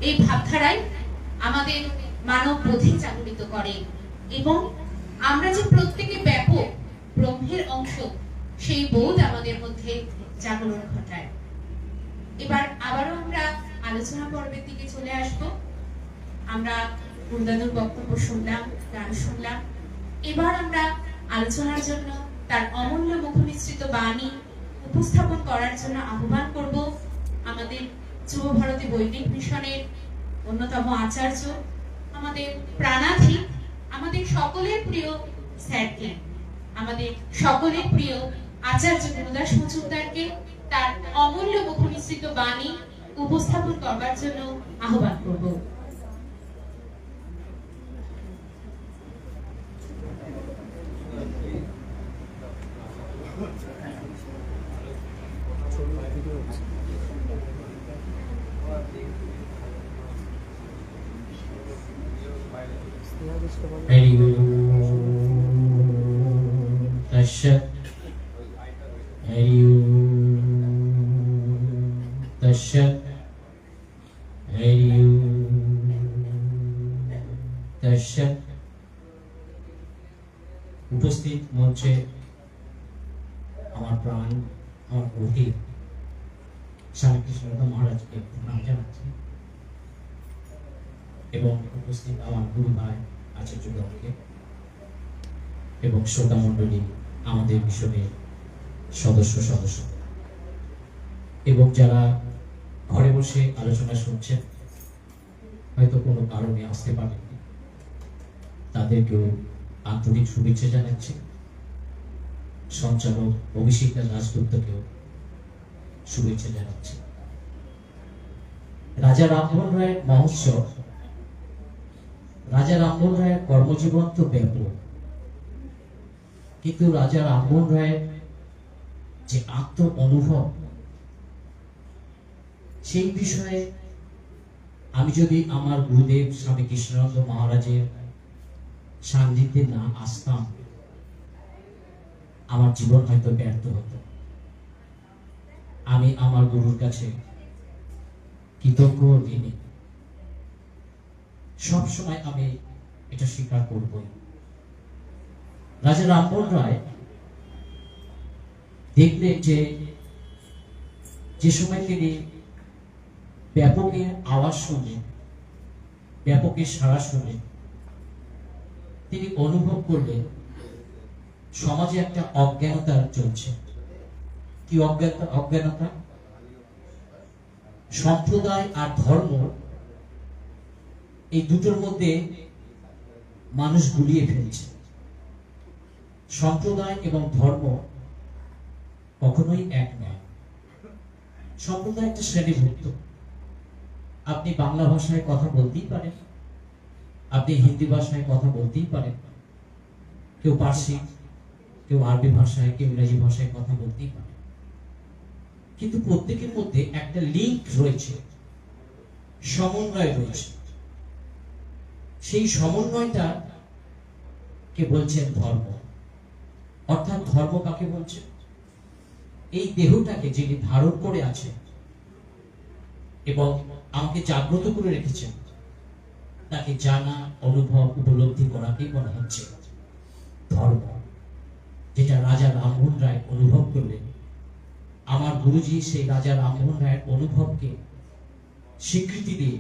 Speaker 1: এই ভাবধারায় আমাদের মানব বোধে জাগরিত করে এবং আমরা যে প্রত্যেকে ব্যাপক ব্রহ্মের অংশ, সেই বোধ আমাদের মধ্যে জাগরণ ঘটায়। এবার আবারও আমরা আলোচনা পর্বের দিকে চলে আসব। আমরা গুরুদাদুর বক্তব্য শুনলাম, গান শুনলাম। এবার আমরা আলোচনার জন্য তার অমূল্য মুখনিসৃত বাণী উপস্থাপন করার জন্য আহ্বান করব আমাদের যুব ভারতী বৈদিক মিশনের অন্যতম আচার্য, আমাদের প্রাণাধিক, আমাদের সকলের প্রিয় স্যারকে, আমাদের সকলের প্রিয় আচার্য গুরুদাস মজুমদারকে তার অমূল্য মুখনিসৃত বাণী উপস্থাপন করবার জন্য আহ্বান করব।
Speaker 5: উপস্থিত মঞ্চে আমার প্রাণ, আমার গভীর স্বামী কৃষ্ণনাথ মহারাজকে প্রণাম জানাচ্ছি এবং উপস্থিত আমার গুরু ভাই আচার্যগণকে এবং শ্রোতা মণ্ডলী, আমাদের মিশনের সদস্য এবং যারা ঘরে বসে আলোচনা শুনছেন, হয়তো কোনো কারণে আসতে পারেননি, তাদেরকেও আন্তরিক শুভেচ্ছা জানাচ্ছি। সঞ্চালক অভিষেকা দাশগুপ্তকেও শুভেচ্ছা জানাচ্ছি। রাজা রামমোহন রায়ের মহোৎসব, রাজা রামমোহন রায়ের কর্মজীবন তো ব্যাপক, কিন্তু রাজা রামমোহন রায়ের যে আত্ম অনুভব, সেই বিষয়ে আমি যদি আমার গুরুদেব স্বামী কৃষ্ণানন্দ মহারাজের সান্নিধ্যে না আসতাম, আমার জীবন হয়তো ব্যর্থ হতো। আমি আমার গুরুর কাছে কৃতজ্ঞ ঋণী, সবসময় আমি এটা স্বীকার করবই। রাজা রামমোহন রায় দেখলেন যে সময় তিনি ব্যাপকের আওয়াজ শুনলেন, ব্যাপকের সাড়া শুনলেন, তিনি অনুভব করলেন সমাজে একটা অজ্ঞানতা চলছে। কি অজ্ঞানতা? সম্প্রদায় আর ধর্ম, এই দুটোর মধ্যে মানুষ গুলিয়ে ফেলছে। সম্প্রদায় এবং ধর্ম কখনোই এক নয়। সম্প্রদায় একটা শ্রেণীভুক্ত। আপনি বাংলা ভাষায় কথা বলতেই পারেন, আপনি হিন্দি ভাষায় কথা বলতেই পারেন, কেউ পার্সি, কেউ আরবি ভাষায়, কেউ ইংরেজি ভাষায় কথা বলতেই পারে, কিন্তু প্রত্যেকের মধ্যে একটা লিঙ্ক রয়েছে, সমন্বয় রয়েছে। সেই সমন্বয়টা কে বলছেন ধর্ম। অর্থাৎ ধর্ম কাকে বলছে? এই দেহটাকে যিনি ধারণ করে আছেন এবং আমাকে জাগ্রত করে রেখেছেন, তাকে জানা, অনুভব, উপলব্ধি করাকেই বলা হচ্ছে ধর্ম। যেটা রাজা রামমোহন রায় অনুভব করলেন, আমার গুরুজি সেই রাজা রামমোহন রায়ের অনুভবকে স্বীকৃতি দিয়ে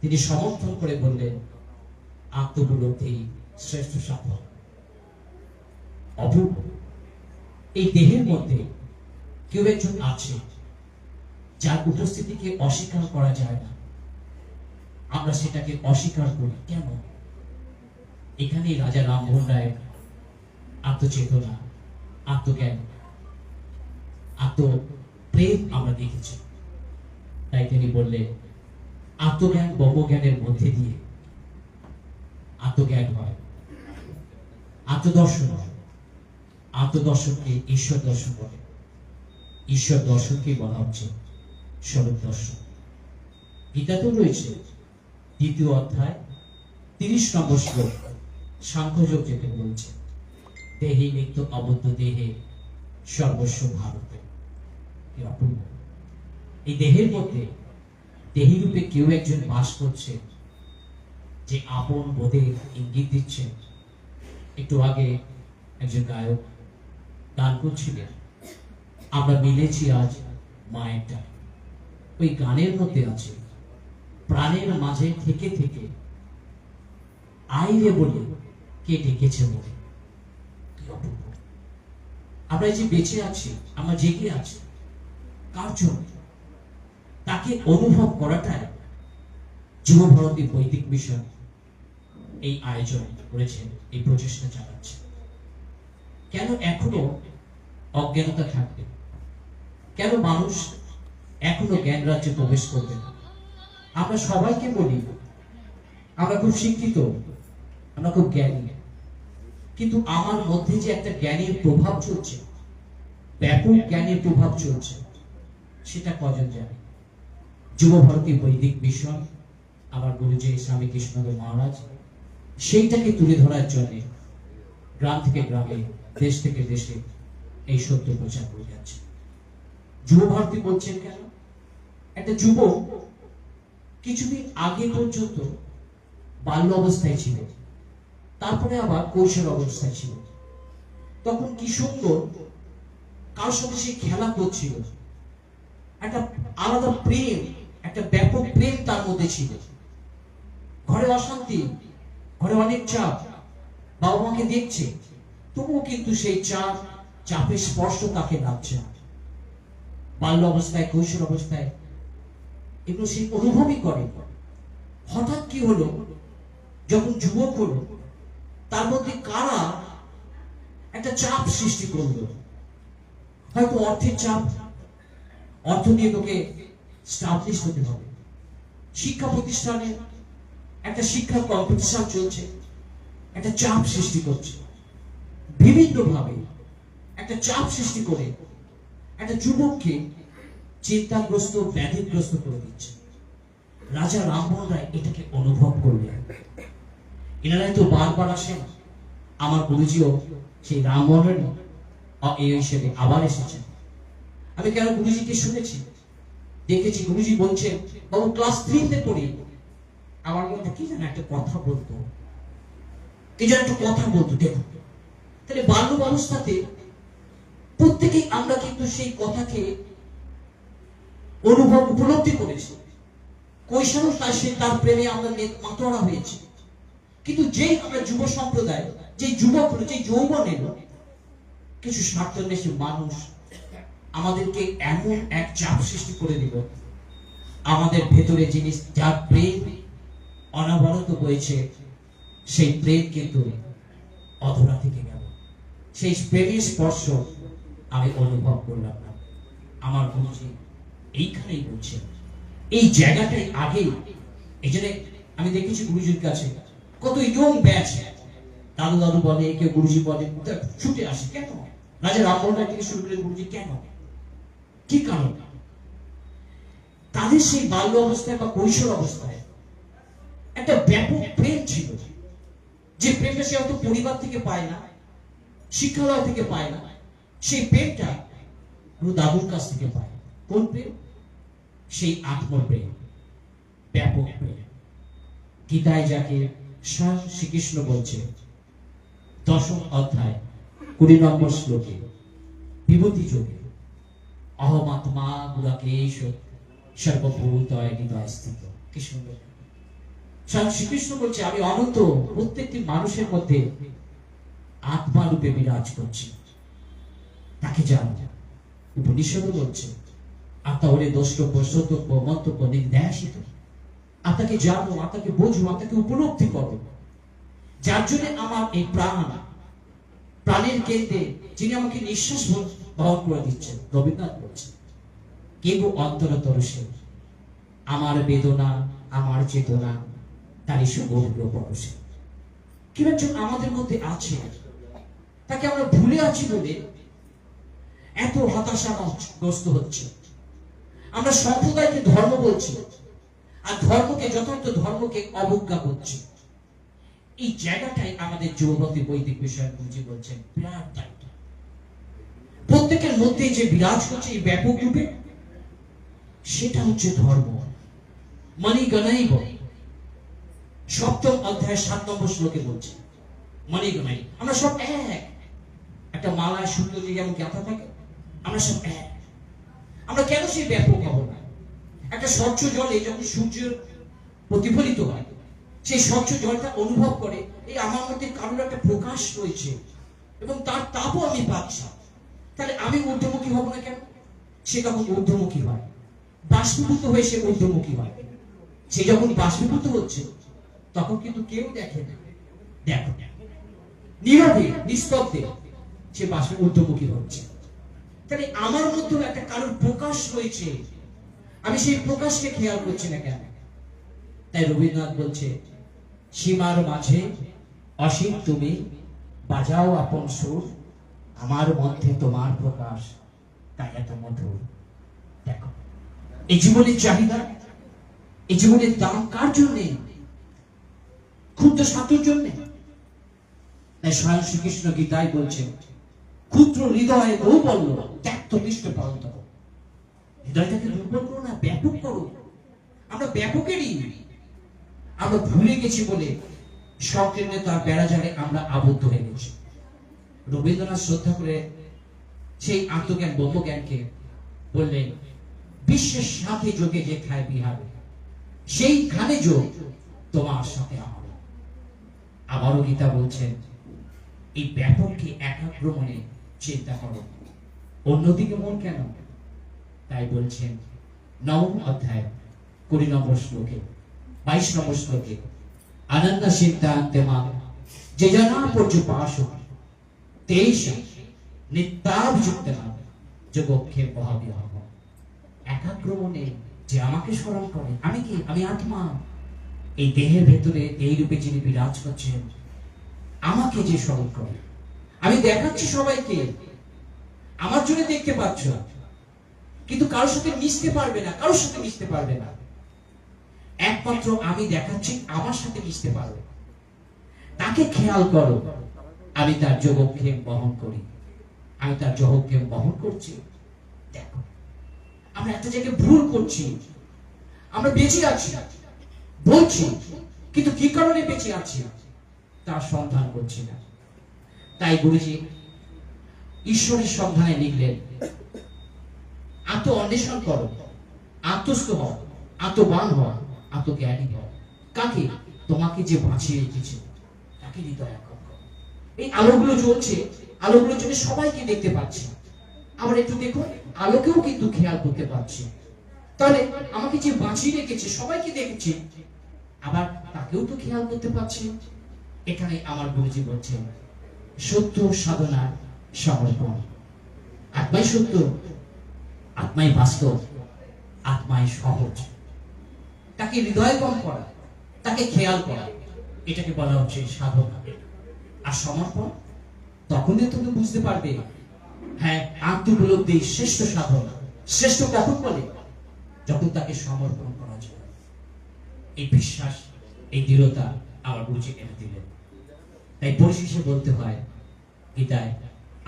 Speaker 5: তিনি সমর্থন করে বললেন, আত্মোপলব্ধি শ্রেষ্ঠ সাধন। অপূর্ব। এই দেহের মধ্যে কেউ একজন আছে যার উপস্থিতিকে অস্বীকার করা যায় না। আমরা সেটাকে অস্বীকার করি কেন? এখানেই রাজা রামমোহন রায়ের আত্মচেতনা, আত্মজ্ঞান, আত্মপ্রেম আমরা দেখেছি। তাই তিনি বললেন, আত্মজ্ঞান ব্রহ্মজ্ঞানের মধ্যে দিয়ে আত্মজ্ঞান হয়, আত্মদর্শন হয়। আত্মদর্শনকে ঈশ্বর দর্শন বলে। ঈশ্বর দর্শনকে বলা হচ্ছে স্বরূপ দর্শন। গীতাতেও রয়েছে 2য় অধ্যায় 30 নম্বর শ্লোক, সাংখ্যযোগ যেটা বলছে, দেহে নিত্য অবদ্ধ দেহে সর্বস্ব ভারতে। এই দেহের মধ্যে দেহী রূপে কেউ একজন বাস করছে, যে আপন বোধের ইঙ্গিত দিচ্ছে। একটু আগে একজন গায়ক গান করছিলেন, আমরা মিলেছি আজ মায়ের ডাকে। ওই গানের মধ্যে আছে, প্রাণের মাঝে থেকে থেকে আইরে বলে কে ডেকেছে বলে। আমরা যে বেঁচে আছি, আমরা জেগে আছি, কার জন্য? তাকে অনুভব করাটাই যুব ভারতী বৈদিক মিশন এই আয়োজন করেছেন, এই প্রচেষ্টা চালাচ্ছে। কেন এখনো অজ্ঞানতা থাকবে? কেন মানুষ এখনো জ্ঞান রাজ্যে প্রবেশ করবে না? আমরা সবাইকে বলি আমরা খুব শিক্ষিত, আমরা খুব জ্ঞানী, কিন্তু আমার মধ্যে যে একটা জ্ঞানের প্রভাব চলছে, ব্যাপক জ্ঞানের প্রভাব চলছে, সেটা কজন জানে? যুব ভারতী বৈদিক মিশন, আমার গুরুজি স্বামী কৃষ্ণদেব মহারাজ সেইটাকে তুলে ধরার জন্য গ্রাম থেকে গ্রামে, দেশ থেকে দেশে এই সত্য প্রচার করে যাচ্ছে। যুব ভারতী বলছেন কেন? একটা যুবক কিছুদিন আগে পর্যন্ত বাল্য অবস্থায় ছিল, তারপরে আবার কৈশোর অবস্থায় ছিল। তখন কি সুন্দর কার সাথে সে খেলা করছিল, একটা আলাদা প্রেম, একটা ব্যাপক প্রেম তার মধ্যে ছিল। ঘরে অশান্তি, ঘরে অনেক চাপ, বাবা মাকে দেখছে, তবুও কিন্তু সেই চাপের স্পর্শ তাকে লাগছে না। বাল্য অবস্থায়, কৈশোর অবস্থায় এগুলো সে অনুভবই করে। হঠাৎ কি হলো, যখন যুবক হলো, তার মধ্যে কারা একটা চাপ সৃষ্টি করলো। হয়তো অর্থের চাপ, অর্থ দিয়ে তোকে স্টাবলিশ হতে হবে। শিক্ষা প্রতিষ্ঠানে একটা শিক্ষা কম্পিটিশন চলছে, একটা চাপ সৃষ্টি করছে। বিভিন্ন ভাবে একটা চাপ সৃষ্টি করে একটা যুবককে চিন্তাগ্রস্ত, ব্যাধিগ্রস্ত করে দিচ্ছে। রাজা রামমোহন রায় এটাকে অনুভব করলেন। এনারাই তো বারবার আসেন, আমার গুরুজিও সেই রামমোহনের এই হিসেবে আবার এসেছেন। আমি কেন গুরুজিকে শুনেছি, দেখেছি, গুরুজি বলছেন, বাবু ক্লাস 3-তে পড়ি, আমার মধ্যে কি যেন একটা কথা বলতো, কি যেন একটা কথা বলতো। দেখো, তাহলে বাল্য অবস্থাতে প্রত্যেকেই আমরা কিন্তু সেই কথাকে অনুভব, উপলব্ধি করেছি। কৈশোর তার প্রেমে আমরা মাতোয়ারা হয়েছি। কিন্তু যেই আমরা যুব সম্প্রদায়, যে যুবক হলো, যে যৌবন এলো, কিছু স্বার্থান্বেষী মানুষ আমাদেরকে এমন এক চাপ সৃষ্টি করে দিল, আমাদের ভেতরে জিনিস, যার প্রেম অনবরত বইছে, সেই প্রেম কিন্তু অধরা থেকে গেল। সেই প্রেমের স্পর্শ আমি অনুভব করলাম না। আমার গুরুজি এইখানেই বলছেন, এই জায়গাটাই আগে। এই জন্য আমি দেখেছি গুরুজির কাছে কত ইয়ং ব্যাচ, দাদু দাদু বলে, কেউ গুরুজি বলে, ছুটে আসে। কেন? রাজা রামমোহন রায় থেকে শুরু করে গুরুজি, কেন? কি কারণ? তাদের সেই বাল্য অবস্থায় বা কৈশোর অবস্থায় একটা ব্যাপক প্রেম ছিল, যে প্রেমটা সে হয়তো পরিবার থেকে পায় না, শিক্ষালয় থেকে পায় না। সেই প্রেমটা দাদুর কাছ থেকে পায়। কোন প্রেম? সেই আত্মপ্রেম, ব্যাপক প্রেম। গীতায় যাকে স্বয়ং শ্রীকৃষ্ণ বলছে, 10ম অধ্যায় 20 নম্বর শ্লোকে, বিভূতি যোগে, অহমাত্মা গুণাকেশ সর্বভূতয় হৃদয় স্থিত। কি সুন্দর! স্বয়ং শ্রীকৃষ্ণ বলছে, আমি অনন্ত প্রত্যেকটি মানুষের মধ্যে আত্মা রূপে বিরাজ করছি, তাকে জানো। উপনিষদ বলছে, আত্মা হলে দ্রষ্টব্য, শ্রোতব্য, মন্তব্য, নির্দেশিত। আত্মাকে জানো, আত্মাকে বোঝো, আত্মাকে উপলব্ধি করো। যার জন্য আমার এই প্রাণের কেন্দ্রে যিনি আমাকে নিঃশ্বাস বহন করে দিচ্ছেন, রবীন্দ্রনাথ বলছেন, কেব অন্তরতরসে আমার বেদনা, আমার চেতনা, তারই সমগ্র পরশে। কেউ একজন আমাদের মধ্যে আছে, তাকে আমরা ভুলে আছি বলে এত হতাশাগ্রস্ত হচ্ছে। আমরা সম্প্রদায়কে ধর্ম বলছি, আর ধর্মকে, যথার্থ ধর্মকে অবজ্ঞা করছি। এই জায়গাটাই আমাদের যুবতী বৈদিক বিষয় গুরুজি বলছেন বিরাট দায়িত্ব। প্রত্যেকের মধ্যে যে বিরাজ করছে এই ব্যাপক রূপে, সেটা হচ্ছে ধর্ম। মনি গণাইব, 7ম অধ্যায় 7 নম্বর শ্লোকে বলছে, মনি গণাই, আমরা সব এক। একটা মালায় সুন্দর যে যেমন গাঁথা থাকে, আমরা সব এক। আমরা কেন সেই ব্যাপক হব না? একটা স্বচ্ছ জলে যখন সূর্য প্রতিফলিত হয়, সেই স্বচ্ছ জলটা অনুভব করে, এই আমার মধ্যে কারোর একটা প্রকাশ রয়েছে এবং তার তাপও আমি পাচ্ছি। তাহলে আমি ঊর্ধ্বমুখী হব না কেন? সে যখন ঊর্ধ্বমুখী হয়, বাষ্পীভূত হয়ে সে ঊর্ধ্বমুখী হয়। সে যখন বাষ্পীভূত হচ্ছে, তখন কিন্তু কেউ দেখে না, দেখো নীরবে, নিস্তব্ধে সে বাষ্পে ঊর্ধ্বমুখী হচ্ছে। তাহলে আমার মধ্যেও একটা কারোর প্রকাশ রয়েছে, আমি সেই প্রকাশকে খেয়াল করছি না কেন? তাই রবীন্দ্রনাথ বলছে, সীমার মাঝে অসীম তুমি বাজাও আপন সুর, আমার মধ্যে তোমার প্রকাশ তাই এত মধুর। দেখো, এই জীবনের চাহিদা, এই জীবনের দাম কার জন্য? ক্ষুদ্র সাধুর জন্য। তাই স্বয়ং শ্রীকৃষ্ণ গীতায় বলছেন, ক্ষুদ্র হৃদয়ে বহু বলল ত্যাক্ত পৃষ্ঠ পালন করো। হৃদয়টাকে দুর্বল করো না, ব্যাপক করো। আমরা ব্যাপকেরই, আমরা ভুলে গেছি বলে সংকীর্ণতার বেড়াজালে আমরা আবদ্ধ হয়ে গেছি। রবীন্দ্রনাথ শ্রদ্ধা করে সেই আত্মজ্ঞান ব্রহ্মজ্ঞানকে বললেন, বিশ্বের সাথে যোগে যে খায় বিহার, সেইখানে যোগ তোমার সাথে আমার। আবারও গীতা বলছেন, এই ব্যাপককে একাগ্র মনে চিন্তা করো, অন্যদিকে মন কেন? তাই বলছেন নবম অধ্যায় 20 নম্বর শ্লোকে, 22 নম্বর শ্লোকে, আনন্দ সিদ্ধান্তে মান যে জানা পর্যুপাস তেইশ নিত্যাভিযুক্ত নাম যোগক্ষে বহাবি হব। একাগ্র মনে যে আমাকে স্মরণ করে, আমি কি? আমি আত্মা। এই দেহের ভেতরে এই রূপে যিনি বিরাজ করছেন, আমাকে যে স্মরণ করে। আমি দেখাচ্ছি সবাইকে, আমার জন্য দেখতে পাচ্ছ, কিন্তু কারোর সাথে মিশতে পারবে না, কারোর সাথে মিশতে পারবে না। একমাত্র আমি দেখাচ্ছি, আমার সাথে মিশতে পারবে। তাকে খেয়াল করো, আমি তার যোগক্ষেম বহন করি, আমি তার যোগক্ষেম বহন করছি। দেখো, আমরা একটা জায়গায় ভুল করছি। আমরা বেঁচে আছি বলছি, কিন্তু কি কারণে বেঁচে আছি তার সন্ধান করছি না। তাই গুরুজি ঈশ্বরের সন্ধানে লিখলেন, আত্ম অন্বেষণ করো, আত্মস্থ হও, আত্মবান হও, আত্মজ্ঞানী হও। কাকে? তোমাকে যে বাঁচিয়ে রেখেছে তাকে হৃদয় একত্র করো। এই আলোগুলো জ্বলছে, আলোগুলোর জন্য সবাইকে দেখতে পাচ্ছি। আবার একটু দেখো, আলোকেও কিন্তু খেয়াল করতে পারছি। তাহলে আমাকে যে বাঁচিয়ে রেখেছে, সবাইকে দেখছি, আবার তাকেও তো খেয়াল করতে পারছি। এখানে আমার গুরুজি বলছেন, সত্য সাধনার সমর্পণ। আত্মাই সত্য, আত্মাই বাস্তব, আত্মাই সহজ। তাকে হৃদয়গম করা, তাকে খেয়াল করা, এটাকে বলা হচ্ছে সাধনা। আর সমর্পণ তখনই তুমি বুঝতে পারবে, হ্যাঁ, আত্মোপলব্ধি শ্রেষ্ঠ সাধনা। শ্রেষ্ঠ কখন বলে? যখন তাকে সমর্পণ করা যায়। এই বিশ্বাস, এই দৃঢ়তা আমার গুরুজি এনে দিলেন। তাই পরিশেষে বলতে হয়, গীতায়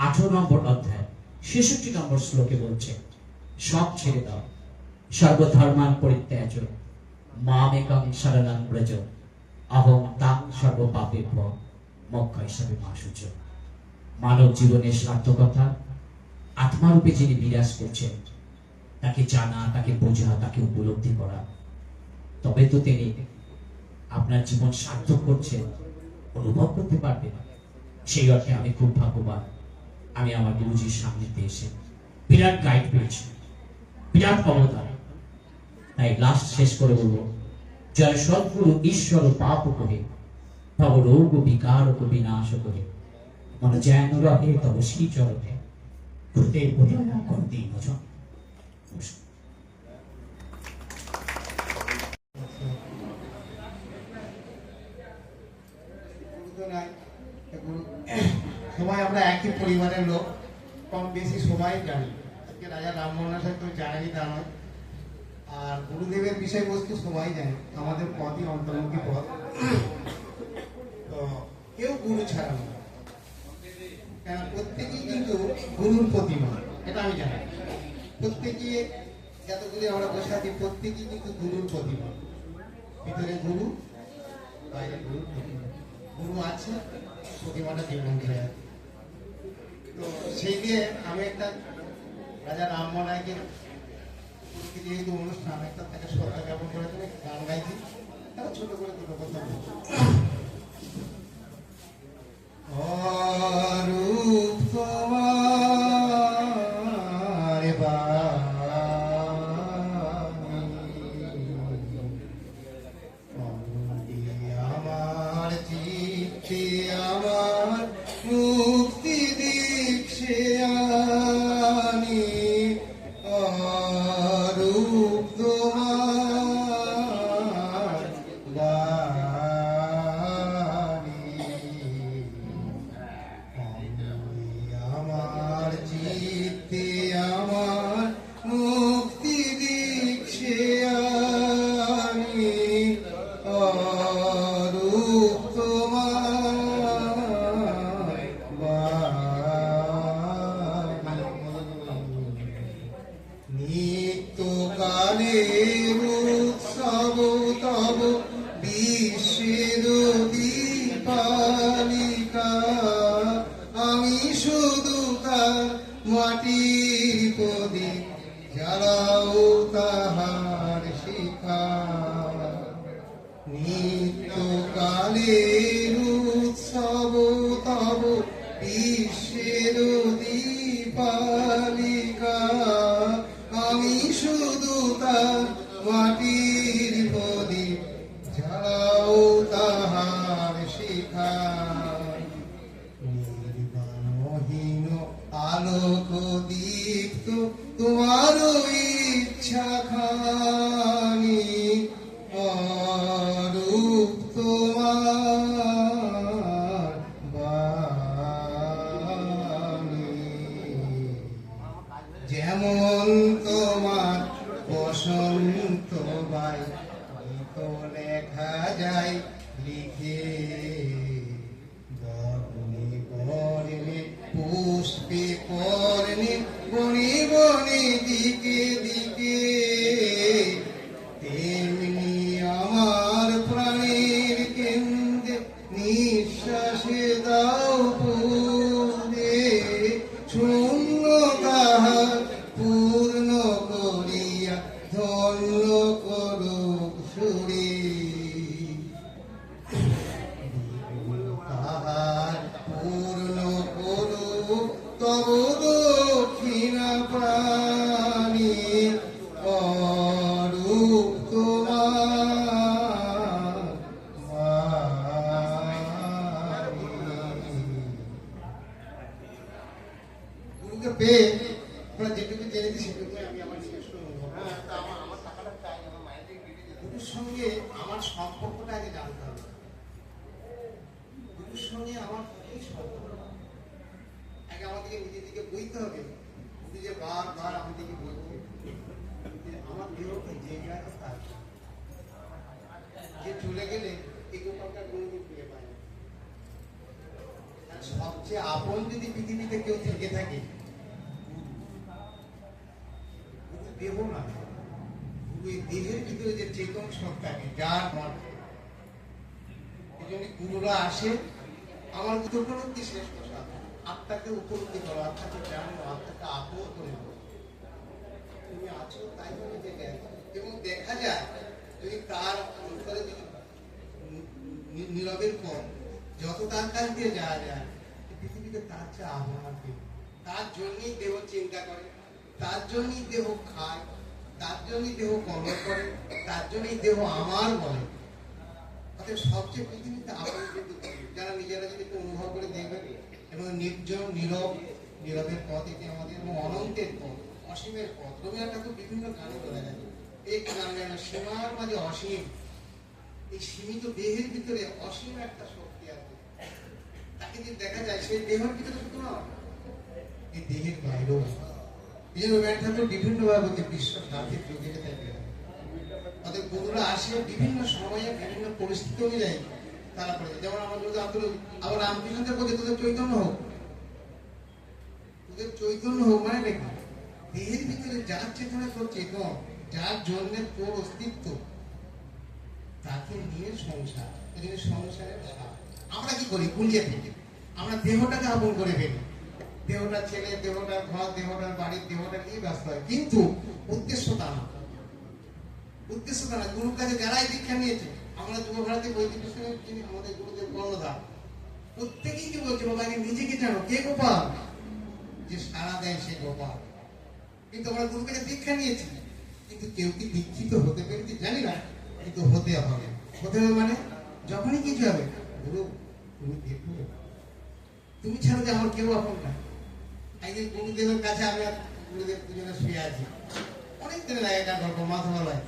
Speaker 5: 18 নম্বর অধ্যায় 66 নম্বর শ্লোকে বলছে, সব ছেড়ে দাও, সর্বধর্মান পরিত্যাজ মামেকং শরণং ব্রজ, অহং তাং সর্ব পাপেভ্য মোক্ষ হিসাবে মাসুচ। মানব জীবনের সার্থকতা আত্মারূপে যিনি বিরাজ করছেন, তাকে জানা, তাকে বোঝা, তাকে উপলব্ধি করা, তবে তো তিনি আপনার জীবন সার্থক করছেন, অনুভব করতে পারবেন। সেই অর্থে আমি খুব ভাগ্যবান, আমি আমার গুরুজির সামনে এসে বিরাট গাইড পেয়েছি, বিরাট অবদান। তাই লাস্ট শেষ করে বলবো, জয় সদ্গুরু ঈশ্বর পাপ কহে, ভব রোগ বিকার বিনাশ করে, মন যেন রহে তব শ্রী চরণে, ঘুরতে করতে ভজন।
Speaker 6: সবাই আমরা একই পরিবারের লোক, কম বেশি সবাই জানি। আজকে রাজা রামমোহন সাহেব তো জানেনি তা নয়। আর গুরুদেবের বিষয়বস্তু সবাই জানে, আমাদের পথই অন্তর্মুখী পথ। তো কেউ গুরু ছাড়া নয়, কেন প্রত্যেকেই কিন্তু গুরুর প্রতিমা, এটা আমি জানি। প্রত্যেকে যতগুলি আমরা বসে আছি, প্রত্যেকেই কিন্তু গুরুর প্রতিমা। ভিতরে গুরু, বাইরে গুরুর প্রতিমা। গুরু আছে, প্রতিমাটা জীবন ধরে আছে। তো সেই দিয়ে আমি একটা রাজা রামমোহন রায়কে যেহেতু অনুষ্ঠান, একটা তাকে শ্রদ্ধা জ্ঞাপন করে তুমি গান গাইছি, তারা ছোট করে দুটো কথা বলছি। অরূপ তোমার বাণী, আমার চিত্তে আমার মুক্তি দীক্ষে আনি, অরূপ তোমার বাণী। আমার চিত্তে আমার মুক্তি দীক্ষে আনি, অরূপ তোমার বাণী। নিত্য কালের উৎসব তব বিশ্বের দীপালিকা, আমি শুধু তার মাটির প্রদীপ, জ্বালাও তাহার শিখা। নিত্য কালের উৎসব তব বিশ্বের দীপালিকা, আমি শুধু তার মাটির প্রদীপ, জ্বালাও তাহার শিখা। নির্বাণহীন আলোক দীপ্ত তোমার ইচ্ছা খানি, অরূপ তোমার বাণী। যেমন তোমার বসন্ত বাই গীত লেখা যায় লিখে, বর্ণে বর্ণে পুষ্পে পর্ণে বনে বনে দিকে দিকে, তেমনি আমার প্রাণের কেন্দ্রে নিঃশ্বাসে দাও পুরে, শূন্য তাহার পূর্ণ করিয়া ধন্য করুক সুরে। তাহার পূর্ণ করুক তব দক্ষিণা প্রাণী, অরূপ তোমার বাণী। গুরুকে পেয়ে আমরা যেটুকু জেনেছি সেটুকু আমি আমার নিজস্ব অনুভব। গুরুর সঙ্গে আমার সম্পর্কটা আগে জানতে হবে। গুরুর সঙ্গে আমার কি সম্পর্ক আগে আমাদেরকে নিজের দিকে বইতে হবে। গুরু যে বারবার আমাদেরকে বলছে যে আমার দেহকে যে জায়গায় তার, যে চলে গেলে এই গোপালটা কোনোদিন ফিরে পায় না। আর সবচেয়ে আপন যদি পৃথিবীতে কেউ থেকে থাকে, গুরু দেহ না, গুরু এই দেহের ভিতরে যে চেতন সত্তাকে যার মন। এই জন্য গুরুরা আসে আমার উপলব্ধি শ্রেষ্ঠ সাধন, আত্মাকে উপলব্ধি করো, আত্মাকে জানো, আত্মাকে আপন করে নাও। তুমি আছো তাই বলে যে এবং দেখা যায় যদি তার অন্তরে যদি নীরবের পর যত তার কাছ দিয়ে যাওয়া যায়, পৃথিবীতে তার চেয়ে আহ্বান পেয়ে, তার জন্যই দেহ চিন্তা করে, তার জন্যই দেহ খায়, তার জন্যই দেহ কর্ম করে, তার জন্যই দেহ আমার বলে। অর্থাৎ সবচেয়ে পৃথিবীতে আপন কিন্তু যারা নিজেরা যদি একটু অনুভব করে দেখবেন, এবং নির্জন নীরবের পথ এটি আমাদের, এবং অনন্তের পথ, অসীমের পথ। রবীন্দ্রনাথ ঠাকুর বিভিন্ন গানে বলে গেছে, এই গান গান সীমার মাঝে অসীম। এই সীমিত দেহের ভিতরে অসীম একটা শক্তি আছে, তাকে যদি দেখা যায় সেই দেহের ভিতরে শুধু না, এই দেহের বাইরেও। এই জন্য রবীন্দ্রনাথ ঠাকুর বিভিন্ন ভাবে বলতে বিশ্ব শান্তির যোগে থাকে। তাদের গুরুরা আসে বিভিন্ন সময়ে বিভিন্ন পরিস্থিতি অনুযায়ী তারা পড়ে। যেমন আমার যদি আবার রামকৃষ্ণদের বলছে তোদের চৈতন্য হোক, তোদের চৈতন্য হোক মানে নাকি দেহের ভিতরে যার চেতনা তোর চেতন, যার জন্য তোর অস্তিত্ব, তাকে নিয়ে সংসার। এই জন্য সংসারের সার আমরা কি করি, গুলিয়ে ফেলি। আমরা দেহটাকে আপন করে ফেলি, দেহটার ছেলে, দেহটার ঘর, দেহটার বাড়ির, দেহটা নিয়ে ব্যস্ত হয়। কিন্তু উদ্দেশ্যটা না, উদ্দেশ্যটা না। গুরুর কাছে যারাই দীক্ষা নিয়েছে, আমরা যুব ভারতী বৈদিক যিনি আমাদের গুরুদেব কর্ণধার, প্রত্যেকেই কি বলছে, বাবা আগে নিজেকে জানো কে গোপাল, যে সারা দেয় সে গোপাল। কিন্তু আমরা গুরুর কাছে দীক্ষা নিয়েছি, কিন্তু কেউ কি দীক্ষিত হতে পেরেছি জানি না, কিন্তু হতে হবে। হতে হবে মানে যখনই কিছু হবে, গুরু তুমি দেখো, তুমি ছাড়া যে আমার কেউ আপন না। একদিন গুরুদেবের কাছে আমি আর গুরুদেব দুজনে শুয়ে আছি, দিনের আগেকার গল্প মাথাবেলায়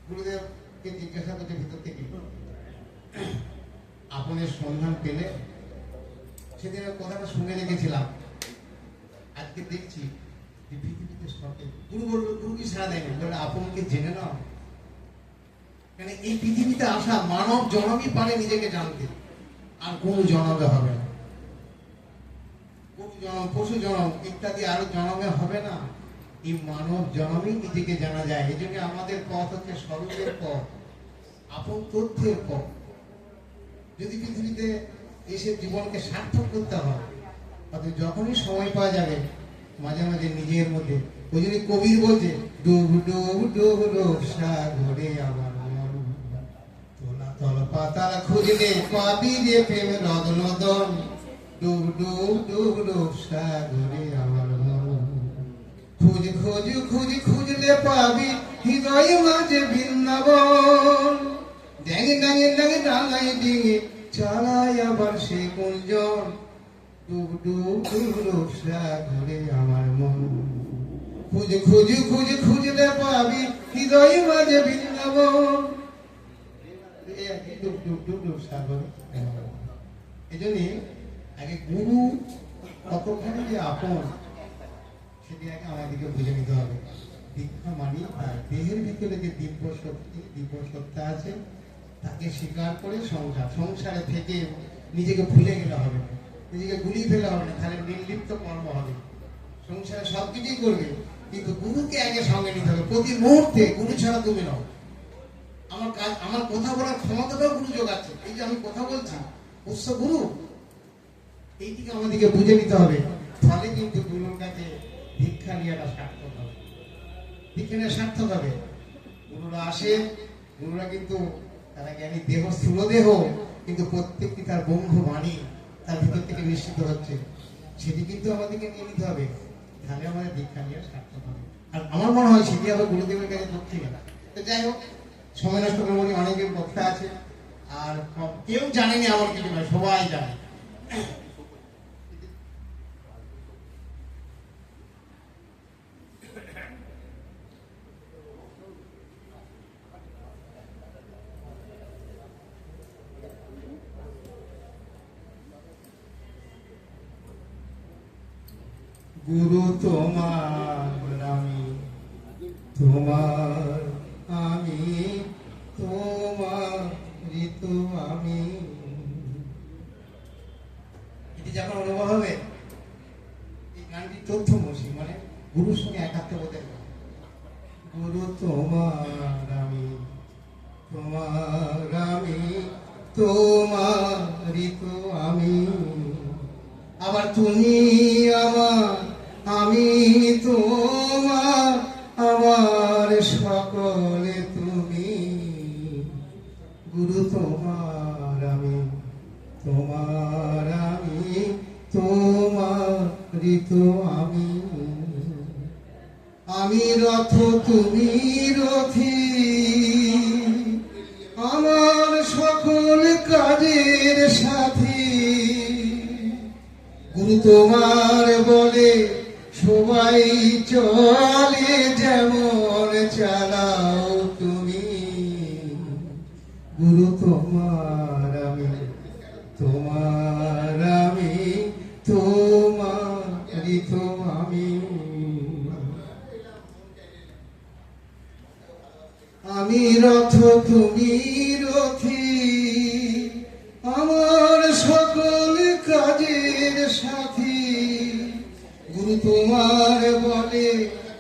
Speaker 6: গুরুদেবকে জিজ্ঞাসা করছে ভিতর থেকে, আপনের সন্ধান পেলে? সেদিনের কথাটা শুনে রেখেছিলাম, আজকে দেখছি যে পৃথিবীতে সঠিক গুরু বলবে, গুরু কি সারা দেয়নি, বলে আপনকে জেনে নাও। কেন এই পৃথিবীতে আসা মানব জনমই পারে নিজেকে জানতে, আর কোন জনমে হবে না। গরু জনম, পশু জনম ইত্যাদি আরো জনমে হবে না। এই মানব জনমই নিজেকে জানা যায়। এই জন্য আমাদের পথ হচ্ছে স্বরূপের পথ, আপন তথ্যের পথ। যদি পৃথিবীতে এসে জীবনকে সার্থক করতে হয়, তবে যখনই সময় পাওয়া যাবে মাঝে মাঝে নিজের মধ্যে, ওই জন্য কবির বলছে, ডুব ডুব ডুব ডুব সাগরে আমার মন, তোলা তল পাতাল খুঁজলে পাবি রে প্রেম নদ নদন, ডুব ডুব ডুব ডুব সাগরে আমার মন, খুঁজ খুঁজ খুঁজ খুঁজলে পাবি হৃদয় মাঝে বৃন্দাবন, ড্যাঙে ড্যাঙে ড্যাঙে ডাঙাই ডিঙে চালায় আবার সে কুঞ্জন, ডুব ডুব ডুব ডুব সাগরে আমার মন, খুঁজ খুঁজ খুঁজ খুঁজলে পাবি হৃদয় মাঝে বৃন্দাবন, ডুব ডুব ডুব ডুব সাগরে আমার মন। এই জন্য আগে গুরু কতখানি যে আপন সেটি আগে আমাদেরকে বুঝে নিতে হবে। দীক্ষা মানি তার দেহের ভিতরে যে দিব্য শক্তি, দিব্য সত্তা আছে, তাকে স্বীকার করে সংসারে থেকে নিজেকে ভুলে গেলে হবে না, নিজেকে গুলিয়ে ফেলে হবে না, তাহলে নির্লিপ্ত কর্ম হবে। সংসারে সবকিছুই করবে, কিন্তু গুরুকে আগে সঙ্গে নিতে হবে। প্রতি মুহূর্তে গুরু ছাড়া তুমি নাও। আমার কাজ, আমার কথা বলার ক্ষমতাটাও গুরু যোগাচ্ছে। এই যে আমি কথা বলছি, উৎস গুরু, এইটিকে আমাদেরকে বুঝে নিতে হবে। ফলে কিন্তু গুরুর কাছে দীক্ষা নেওয়াটা সার্থক হবে, দীক্ষা নেওয়া সার্থক হবে। গুরুরা আসে, গুরুরা কিন্তু তারা জ্ঞানী দেহ, স্থূল দেহ, কিন্তু প্রত্যেকটি তার বন্ধু বাণী তার ভিতর থেকে নিশ্চিত হচ্ছে, সেটি কিন্তু আমাদেরকে নিয়ে নিতে হবে। তাহলে আমাদের দীক্ষা নেওয়া সার্থক হবে। আর আমার মনে হয় সেটি হবে গুরুদেবের কাছে দক্ষিণ। তো যাই হোক, সময় নষ্ট করবো, অনেকের বক্তা আছে, আর কেউ জানেনি আমার কিছু নয়, সবাই জানে। গুরু তোমার আমি, তোমার আমি, তোমার ঋতু আমি। এটি যখন অনুভব হবে, এই গানটি তথ্যমসী, মানে গুরুর সঙ্গে একাত্মবোধের গান। গুরু তোমার আমি, তোমার আমি, তোমার ঋতু আমি, আবার তুমি আমার, আমি তোমার, আমার সকলে তুমি। গুরু তোমার আমি, তোমার আমি, তোমার ঋতু আমি, আমি রথ তুমি রথী, আমার সকল কাজের সাথী। গুরু তোমার বলে সবাই চলে, যেমন চালাও তুমি। গুরু তোমার আমি, তোমার আমি, তোমার ঋতু আমি, আমি রথ তুমি রথী, আমার সকল কাজের সাথী। গুরু তোমার বলে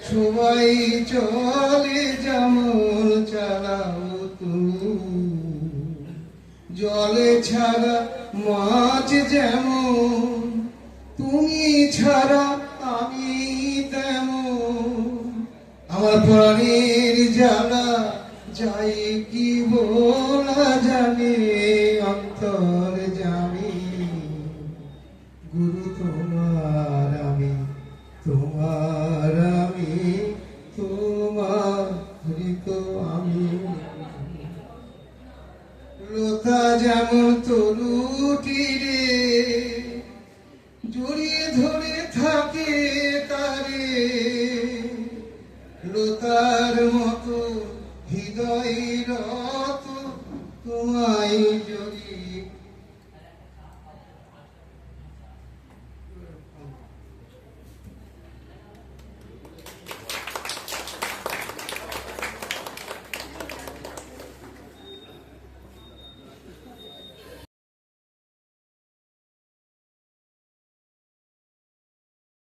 Speaker 6: সবাই চলে, যেমন চালাও তুমি। জলে ছাড়া মাছ যেমন, তুমি ছাড়া আমি তেমন। আমার প্রাণের জ্বালা যাই কি বলা জানে,